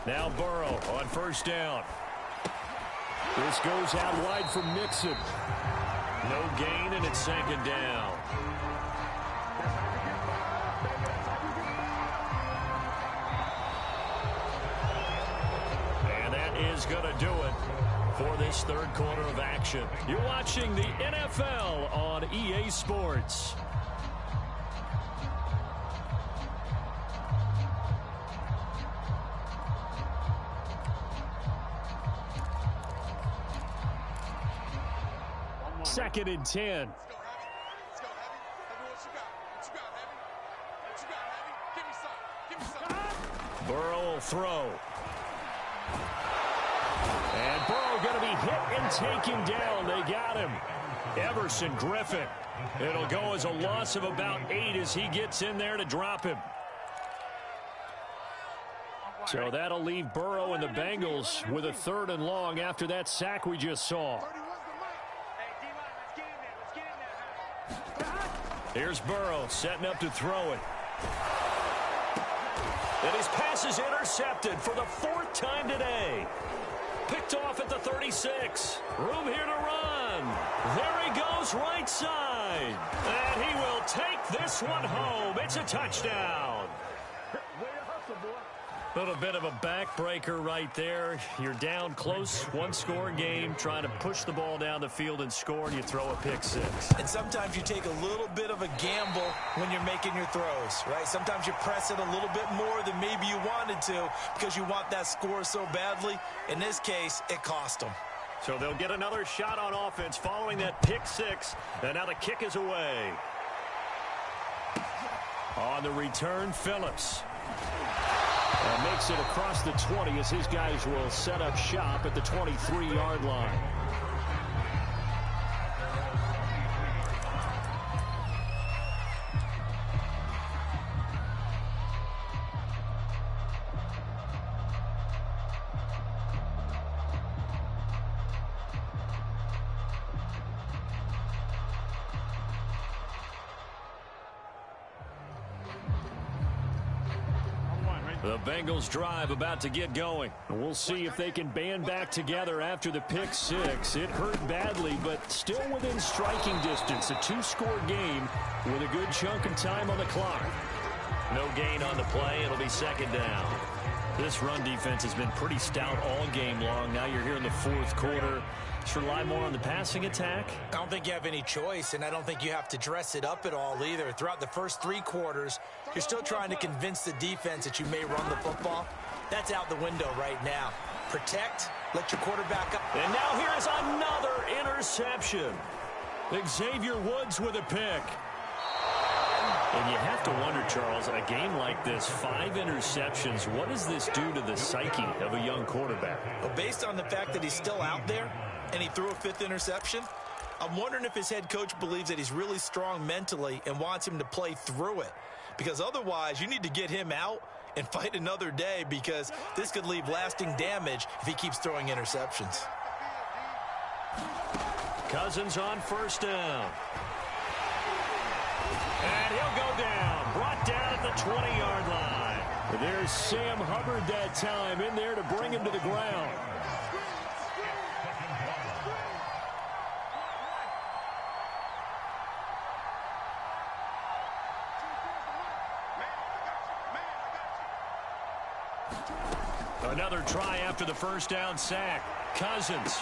Now Burrow on first down. This goes out wide for Mixon. No gain, and it's second down. And that is going to do it for this third quarter of action. You're watching the NFL on EA Sports. Second and 10. Burrow will throw. And Burrow going to be hit and taken down. They got him. Everson Griffin. It'll go as a loss of about 8 as he gets in there to drop him. So that'll leave Burrow and the Bengals with a 3rd and long after that sack we just saw. Here's Burrow setting up to throw it. And his pass is intercepted for the 4th time today. Picked off at the 36. Room here to run. There he goes right side. And he will take this one home. It's a touchdown. A little bit of a backbreaker right there. You're down close, 1-score game, trying to push the ball down the field and score, and you throw a pick 6. And sometimes you take a little bit of a gamble when you're making your throws, right? Sometimes you press it a little bit more than maybe you wanted to because you want that score so badly. In this case, it cost them. So they'll get another shot on offense following that pick 6, and now the kick is away. On the return, Phillips. And makes it across the 20 as his guys will set up shop at the 23-yard line. The Bengals drive about to get going. We'll see if they can band back together after the pick 6. It hurt badly, but still within striking distance. A 2-score game with a good chunk of time on the clock. No gain on the play. It'll be second down. This run defense has been pretty stout all game long. Now you're here in the 4th quarter. Should rely more on the passing attack? I don't think you have any choice, and I don't think you have to dress it up at all either. Throughout the first 3 quarters, you're still trying to convince the defense that you may run the football. That's out the window right now. Protect, let your quarterback up. And now here is another interception. Xavier Woods with a pick. And you have to wonder, Charles, in a game like this, 5 interceptions, what does this do to the psyche of a young quarterback? Well, based on the fact that he's still out there and he threw a 5th interception, I'm wondering if his head coach believes that he's really strong mentally and wants him to play through it. Because otherwise, you need to get him out and fight another day because this could leave lasting damage if he keeps throwing interceptions. Cousins on first down. And he'll go down. Brought down at the 20-yard line. There's Sam Hubbard that time in there to bring him to the ground. Another try after the first down sack. Cousins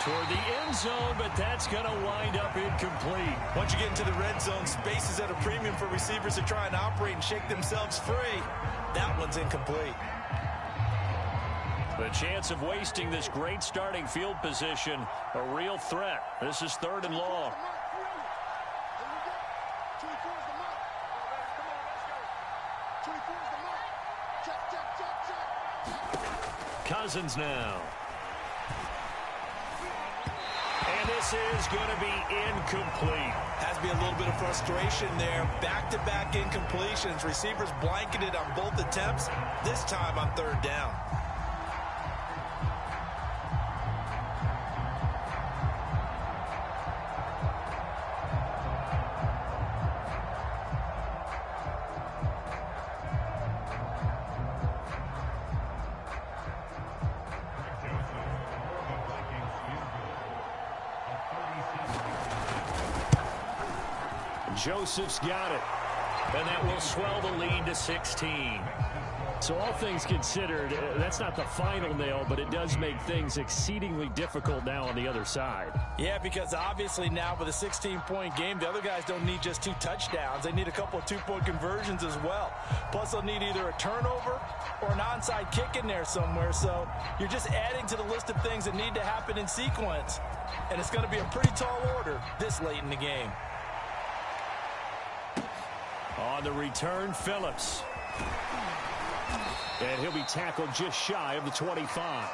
toward the end zone, but that's going to wind up incomplete. Once you get into the red zone, space is at a premium for receivers to try and operate and shake themselves free. That one's incomplete. The chance of wasting this great starting field position, a real threat. This is 3rd and long. Cousins now. And this is going to be incomplete. Has to be a little bit of frustration there. Back-to-back incompletions. Receivers blanketed on both attempts, this time on 3rd down. Joseph's got it. And that will swell the lead to 16. So all things considered, that's not the final nail, but it does make things exceedingly difficult now on the other side. Yeah, because obviously now with a 16-point game, the other guys don't need just 2 touchdowns. They need a couple of 2-point conversions as well. Plus, they'll need either a turnover or an onside kick in there somewhere. So you're just adding to the list of things that need to happen in sequence. And it's going to be a pretty tall order this late in the game. On the return, Phillips. And he'll be tackled just shy of the 25.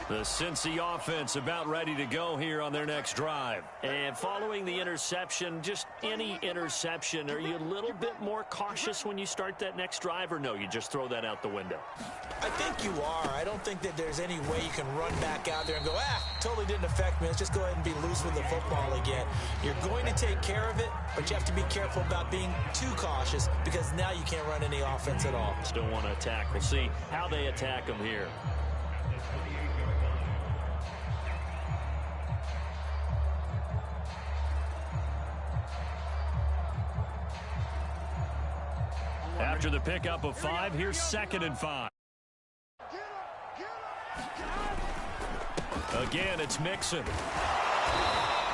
The Cincy offense about ready to go here on their next drive. And following the interception, just any interception, are you a little bit more cautious when you start that next drive, or no, you just throw that out the window? I think you are. I don't think that there's any way you can run back out there and go, totally didn't affect me. Let's just go ahead and be loose with the football again. You're going to take care of it, but you have to be careful about being too cautious because now you can't run any offense at all. Still want to attack. We'll see how they attack them here. After the pickup of 5, here's 2nd and 5. Again, it's Mixon.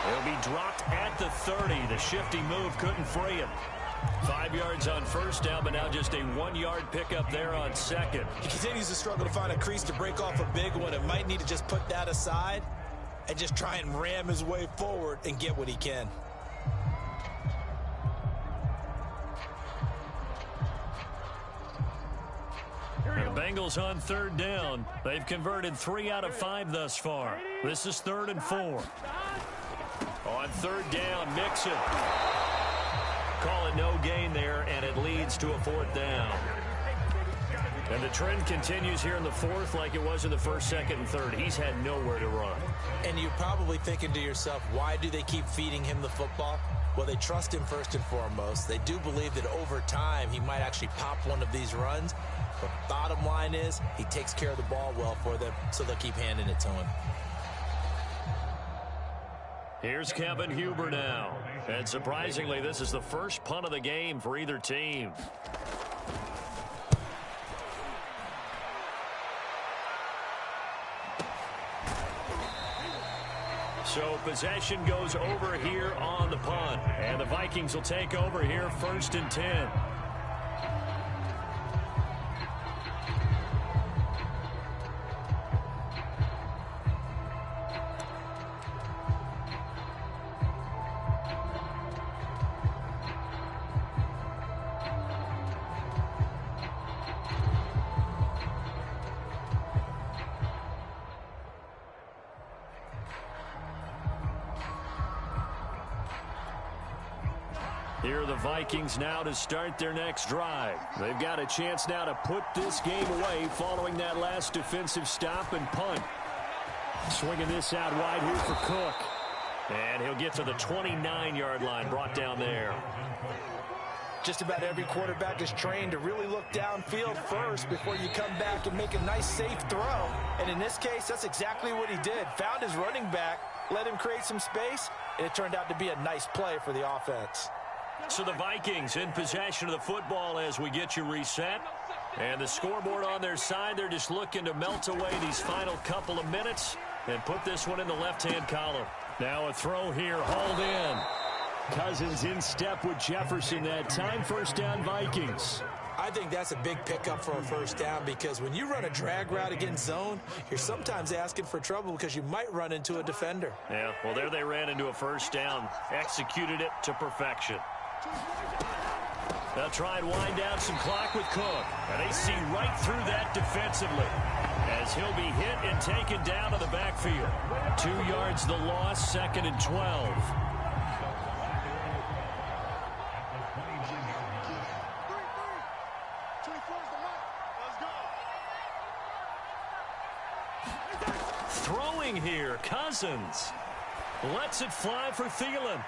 He'll be dropped at the 30. The shifty move couldn't free him. 5 yards on first down, but now just a 1-yard pickup there on 2nd. He continues to struggle to find a crease to break off a big one. It might need to just put that aside and just try and ram his way forward and get what he can. The Bengals on 3rd down. They've converted 3 out of 5 thus far. This is 3rd and 4. On 3rd down, Mixon. Call it no gain there, and it leads to a 4th down. And the trend continues here in the 4th like it was in the 1st, 2nd, and 3rd. He's had nowhere to run. And you're probably thinking to yourself, why do they keep feeding him the football? Well, they trust him first and foremost. They do believe that over time he might actually pop one of these runs. But bottom line is he takes care of the ball well for them, so they'll keep handing it to him. Here's Kevin Huber now. And surprisingly, this is the first punt of the game for either team. So possession goes over here on the punt. And the Vikings will take over here 1st and 10. Here are the Vikings now to start their next drive. They've got a chance now to put this game away following that last defensive stop and punt. Swinging this out wide here for Cook. And he'll get to the 29-yard line, brought down there. Just about every quarterback is trained to really look downfield first before you come back and make a nice, safe throw. And in this case, that's exactly what he did. Found his running back, let him create some space, and it turned out to be a nice play for the offense. So the Vikings in possession of the football as we get you reset. And the scoreboard on their side, they're just looking to melt away these final couple of minutes and put this one in the left-hand column. Now a throw here, hauled in. Cousins in step with Jefferson that time. First down, Vikings. I think that's a big pickup for a first down because when you run a drag route against zone, you're sometimes asking for trouble because you might run into a defender. Yeah, well, there they ran into a first down. Executed it to perfection. They'll try and wind down some clock with Cook. And they see right through that defensively as he'll be hit and taken down to the backfield. 2 yards the loss, 2nd and 12. Throwing here, Cousins. Lets it fly for Thielen.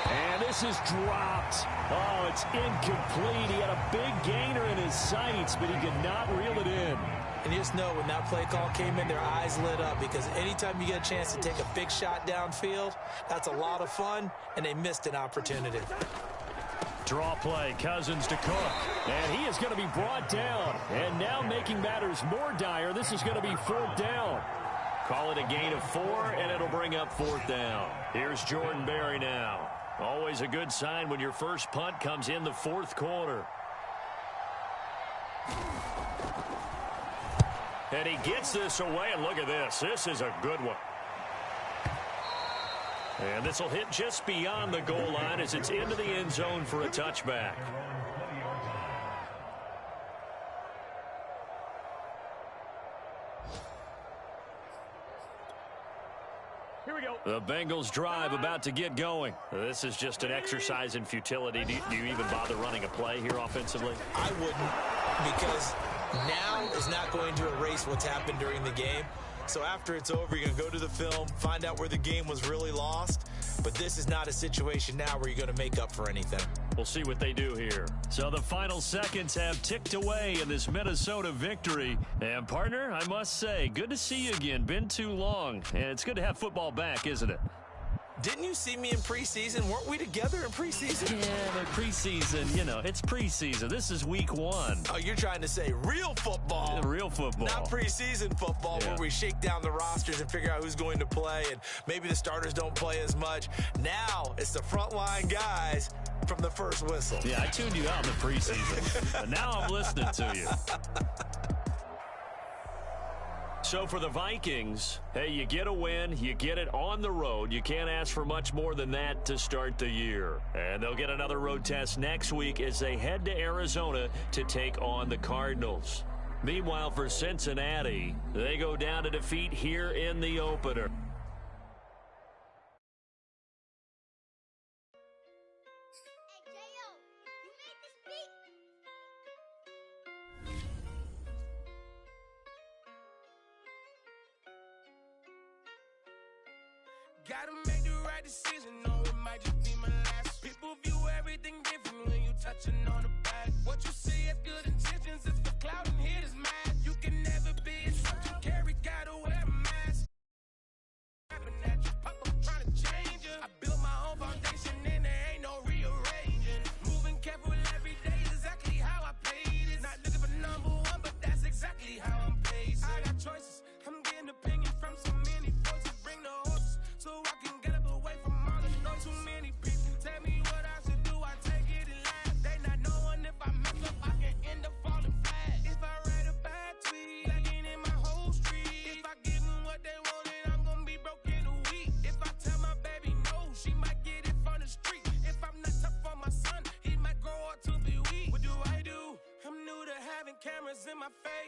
And this is dropped. Oh, it's incomplete. He had a big gainer in his sights, but he could not reel it in. And you just know when that play call came in, their eyes lit up because anytime you get a chance to take a big shot downfield, that's a lot of fun, and they missed an opportunity. Draw play, Cousins to Cook. And he is going to be brought down. And now making matters more dire, this is going to be 4th down. Call it a gain of 4, and it'll bring up 4th down. Here's Jordan Berry now. Always a good sign when your first punt comes in the 4th quarter. And he gets this away, and look at this. This is a good one. And this will hit just beyond the goal line as it's into the end zone for a touchback. Here we go. The Bengals drive about to get going. This is just an exercise in futility. Do you even bother running a play here offensively? I wouldn't, because now is not going to erase what's happened during the game. So after it's over, you're going to go to the film, find out where the game was really lost. But this is not a situation now where you're going to make up for anything. We'll see what they do here. So the final seconds have ticked away in this Minnesota victory. And, partner, I must say, good to see you again. Been too long. And it's good to have football back, isn't it? Didn't you see me in preseason? Weren't we together in preseason? Yeah, but preseason, you know, it's preseason. This is week 1. Oh, you're trying to say real football. Real football. Not preseason football where we shake down the rosters and figure out who's going to play, and maybe the starters don't play as much. Now it's the frontline guys from the first whistle. Yeah, I tuned you out in the preseason. And now I'm listening to you. So for the Vikings, hey, you get a win, you get it on the road. You can't ask for much more than that to start the year. And they'll get another road test next week as they head to Arizona to take on the Cardinals. Meanwhile, for Cincinnati, they go down to defeat here in the opener. Gotta make the right decision, no, it might just be my last. People view everything different when you touching on the back. What you see as good intentions is for cloud and hit is mad. You can never be a subject, carry, gotta wear a mask. Rapping at you, pop up trying to change it. I built my own foundation and there ain't no rearranging. Moving careful every day, exactly how I paid it. Not looking for number 1, but that's exactly how I'm paid. I got choices, I'm getting opinion from so many voices. Bring the horses so I can get up away from all the noise. Too many people tell me what I should do, I take it and laugh. They not knowing if I mess up, I can end up falling flat. If I write a bad tweet, I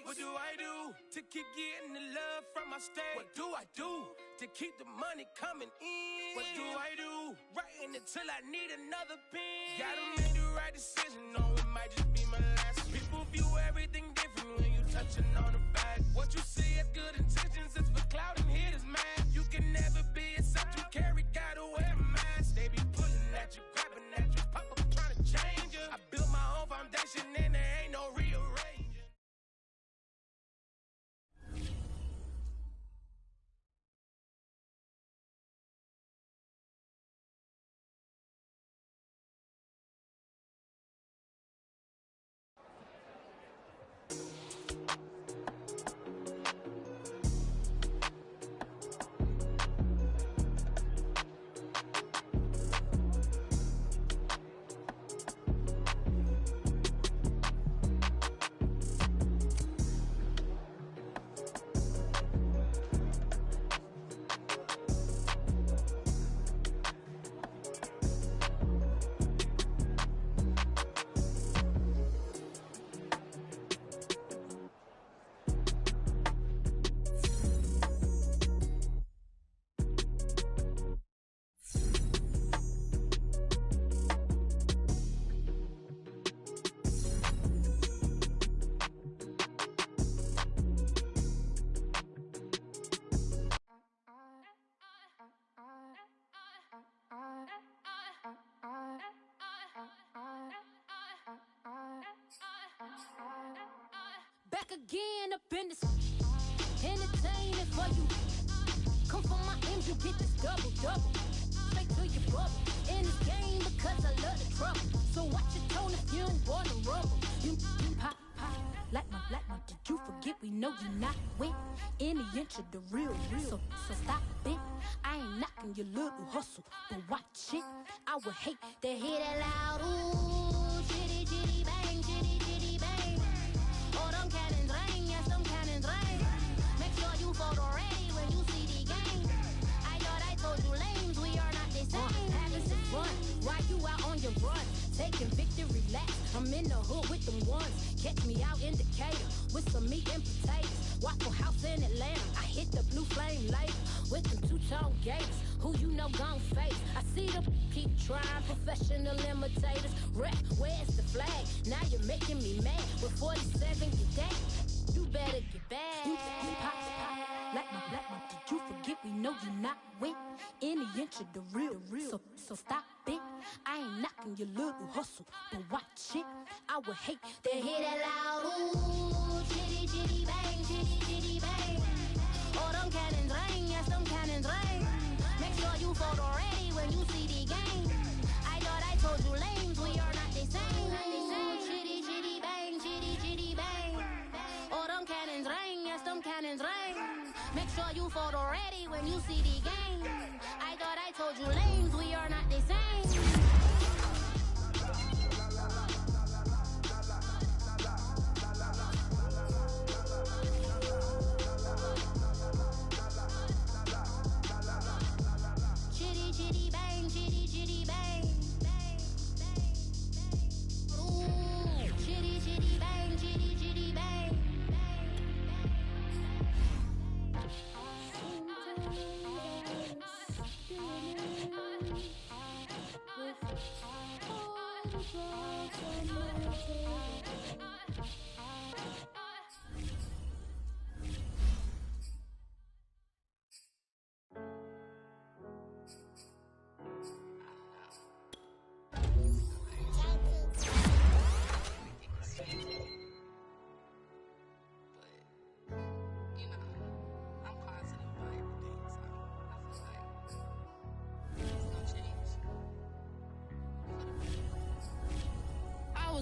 What do I do to keep getting the love from my state? What do I do to keep the money coming in? What do I do? Writing it till I need another pen. Gotta make the right decision, no, it might just be my last. People view everything different when you touching on the back. What you see as good intentions is for cloud and hit is mad. You can never be except you carry, gotta wear a mask. They be pulling at you, grabbing at you, pop up trying to change you. I built my own foundation and there ain't no rearranging. Back again up in this entertaining for you. Come from my ends, you get this double. Straight to your bubble. In this game because I love the trouble. So watch your tone if you don't wanna rumble. You pop like my. Did you forget we know you not with any inch of the real. So stop it. I ain't knocking your little hustle, but watch it. I would hate to hear that loud ooh, chitty chitty bang, chitty chitty bang. Oh, them cannons ring, yes, them cannons ring. Make sure you photo ready when you see the game. I thought I told you lames, we are not the same. Having some fun, while you out on your run. Taking victory laps, I'm in the hood with them ones. Catch me out in Decatur with some meat and potatoes. Waffle House in Atlanta, I hit the blue flame later with them two-tone gators. Who you know gon' face? I see them keep trying, professional imitators. Rap, where's the flag? Now you're making me mad. With 47, get that. You better get back. You pop like my. Did you forget we know you not with any inch of the real. So stop it. I ain't knocking your little hustle, but watch it. I would hate to hear that loud ooh, chitty chitty bang, chitty chitty bang. Oh, them cannons ring, yes, them cannons ring. Make sure you photo ready when you see the game. I thought I told you lames, we are not the same. Chitty chitty bang, chitty chitty bang. Oh, them cannons ring, yes, them cannons ring. Make sure you photo ready when you see the game. I thought I told you lames, we are not the same. Chitty chitty bang, chitty chitty bang. Ooh, chitty chitty bang, chitty chitty bang.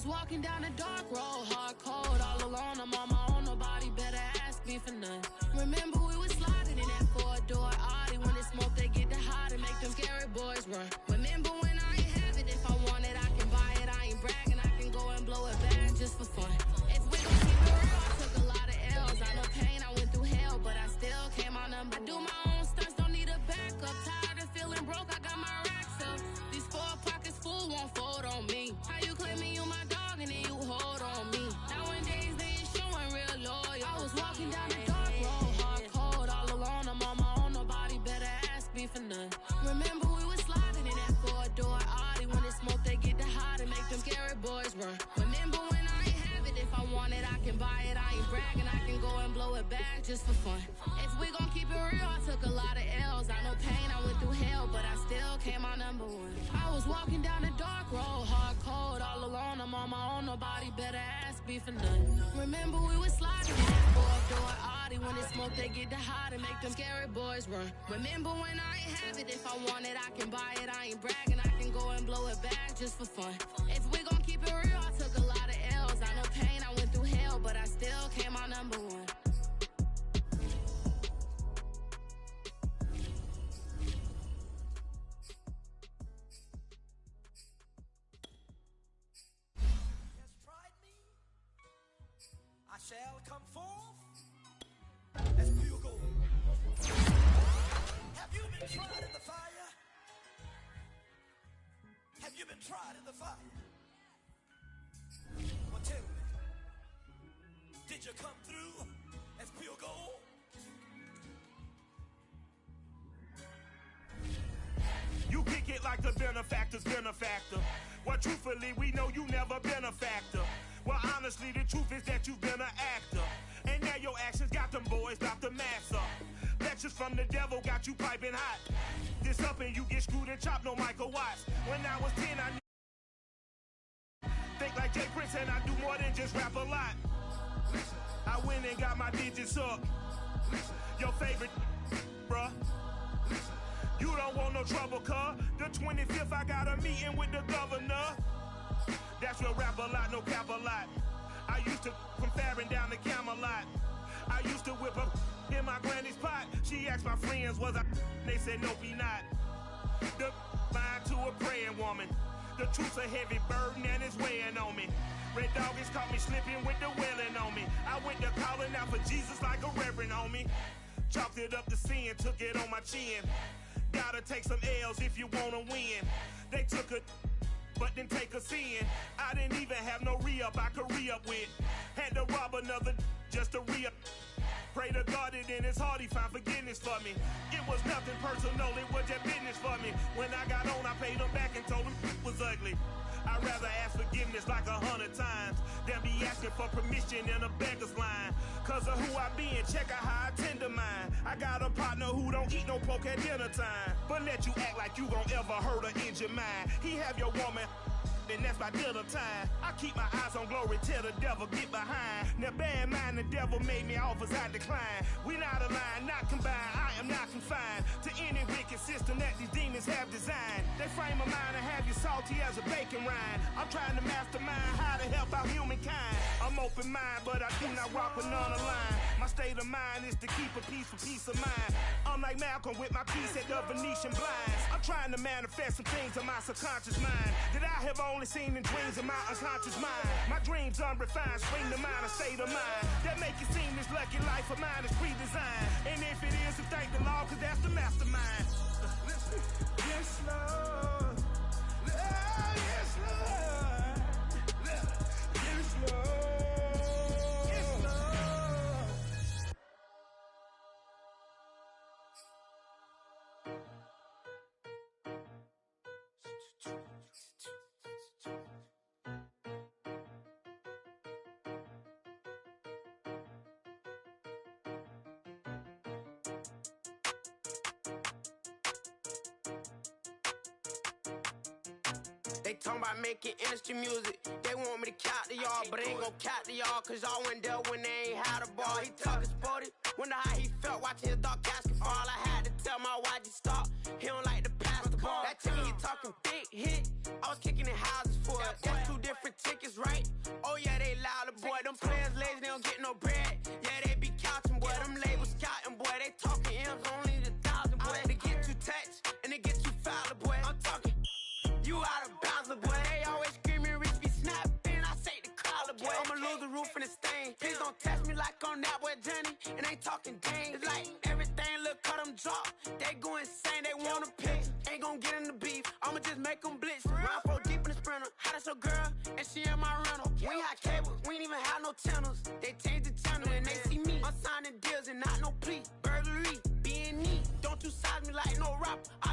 Walking down a dark road, hard cold, all alone. I'm on my own, nobody better ask me for none. Remember we was sliding in that four-door Audi. When it's smoke, they get the hot and make them scary boys run. Remember when I ain't have it, if I want it, I can buy it. I ain't bragging, I can go and blow it back just for fun. If we gon' keep it real, I took a lot of L's. I know pain, I went through hell, but I still came out number. I do my own stunts, don't need a backup. Tired of feeling broke, I got my racks up. These 4 pockets full won't fold on me. How you claiming you my dog and then you hold on me? Nowadays they ain't showing real loyalty. down the dark road, hard cold, all alone. I'm on my own, nobody better ask me for none. Remember we was sliding in that four-door Audi. When it's smoke, they get the hot and make them scary boys run. Remember when I ain't have it, if I want it, I can buy it. I ain't bragging, I can go and blow it back just for fun. If we gon' keep it real, I took a lot of L's. I know pain, I went through hell, but I still came out number one. I was walking down the dark road, hard cold, all alone. I'm on my own, nobody better ask me for none. Remember we was sliding in that four-door Audi. When it's smoke, they get the hot and make them scary boys run. Remember when I ain't have it, if I want it, I can buy it. I ain't bragging, I can go and blow it back just for fun. If we gon' keep it real, I took a lot of L's. I know pain, I went through hell, but I still came out number one. I shall come forth as pure gold. Have you been tried in the fire? Have you been tried in the fire? Well, tell me, did you come through as pure gold? You kick it like the benefactor's benefactor. Well, truthfully, we know you never been a factor. Well, honestly, the truth is that you've been an actor. And now your actions got them boys about to mass up. Lectures from the devil got you piping hot. This up and you get screwed and chopped, no Michael Watts. When I was 10, I think like Jay Prince and I do more than just rap a lot. I went and got my digits up. Your favorite, bruh. You don't want no trouble, cuz. The 25th, I got a meeting with the governor. That's real rap a lot, no cap a lot. I used to from Farron down to Camelot. I used to whip up in my granny's pot. She asked my friends, was I? They said, nope, he not. The line to a praying woman. The truth's a heavy burden and it's weighing on me. Red Dog has caught me slipping with the wailing on me. I went to calling out for Jesus like a reverend on me. Chalked it up to sin, took it on my chin. Gotta take some L's if you wanna win. They took a but then take a sin. I didn't even have no re-up I could re-up with. Had to rob another just to re-up. Pray to God that in his heart he found forgiveness for me. It was nothing personal, it was just business for me. When I got on, I paid him back and told him it was ugly. I'd rather ask forgiveness like 100 times than be asking for permission in a beggar's line. Cause of who I be and check out how I tend to mine. I got a partner who don't eat no pork at dinner time, but let you act like you gon' ever hurt or injure mine. He have your woman, and that's by dinner time. I keep my eyes on glory till the devil get behind. Now bear in mind the devil made me offers I decline. We not aligned, not combined, I am not confined to any wicked system that these demons have designed. They frame a mind and have you salty as a bacon rind. I'm trying to mastermind how to help out humankind. I'm open mind, but I do not rock with none aligned. My state of mind is to keep a peace for peace of mind. I'm like Malcolm with my piece at the Venetian blinds. I'm trying to manifest some things in my subconscious mind that I have only seen in dreams in my unconscious mind. My dreams unrefined, spring to mind, a state of mind that make it seem this lucky life of mine is pre-designed. And if it is, then thank the Lord, cause that's the mastermind. Yes, Lord. Yes, Lord. Yes, Lord. Yes, Lord. They talking about making industry music. They want me to count to y'all, but I ain't gon' count to y'all, cause y'all went there when they ain't had a ball. He talking sporty, wonder how he felt watching his dog casket fall. I had to tell my YG stop, he don't like to pass the ball. That chicken, he talking big hit, I was kicking in houses for it. That's two different tickets, right? Oh yeah, they louder, boy. Them players lazy, they don't get no bread. Yeah, they be couching, boy. Them labels scouting, boy. They talking M's only the 1,000, boy. They get too touched, and they get too foul, boy. I'm talking, you out of bounds, boy. They always screaming, Rich be snapping. I say the collar, boy. I'ma lose the roof and the stain. Please don't test me like on that boy Johnny. And ain't talking dang. It's like everything look cut them drop. They go insane, they want a pick. Ain't gon' get in the beef. I'ma just make them blitz. Round 4 deep in the sprinter. How that's your girl? And she in my rental. We ain't had cables, we ain't even have no channels. They changed the channel and they see me. I'm signing plea, burglary, being neat. Don't you size me like no rapper.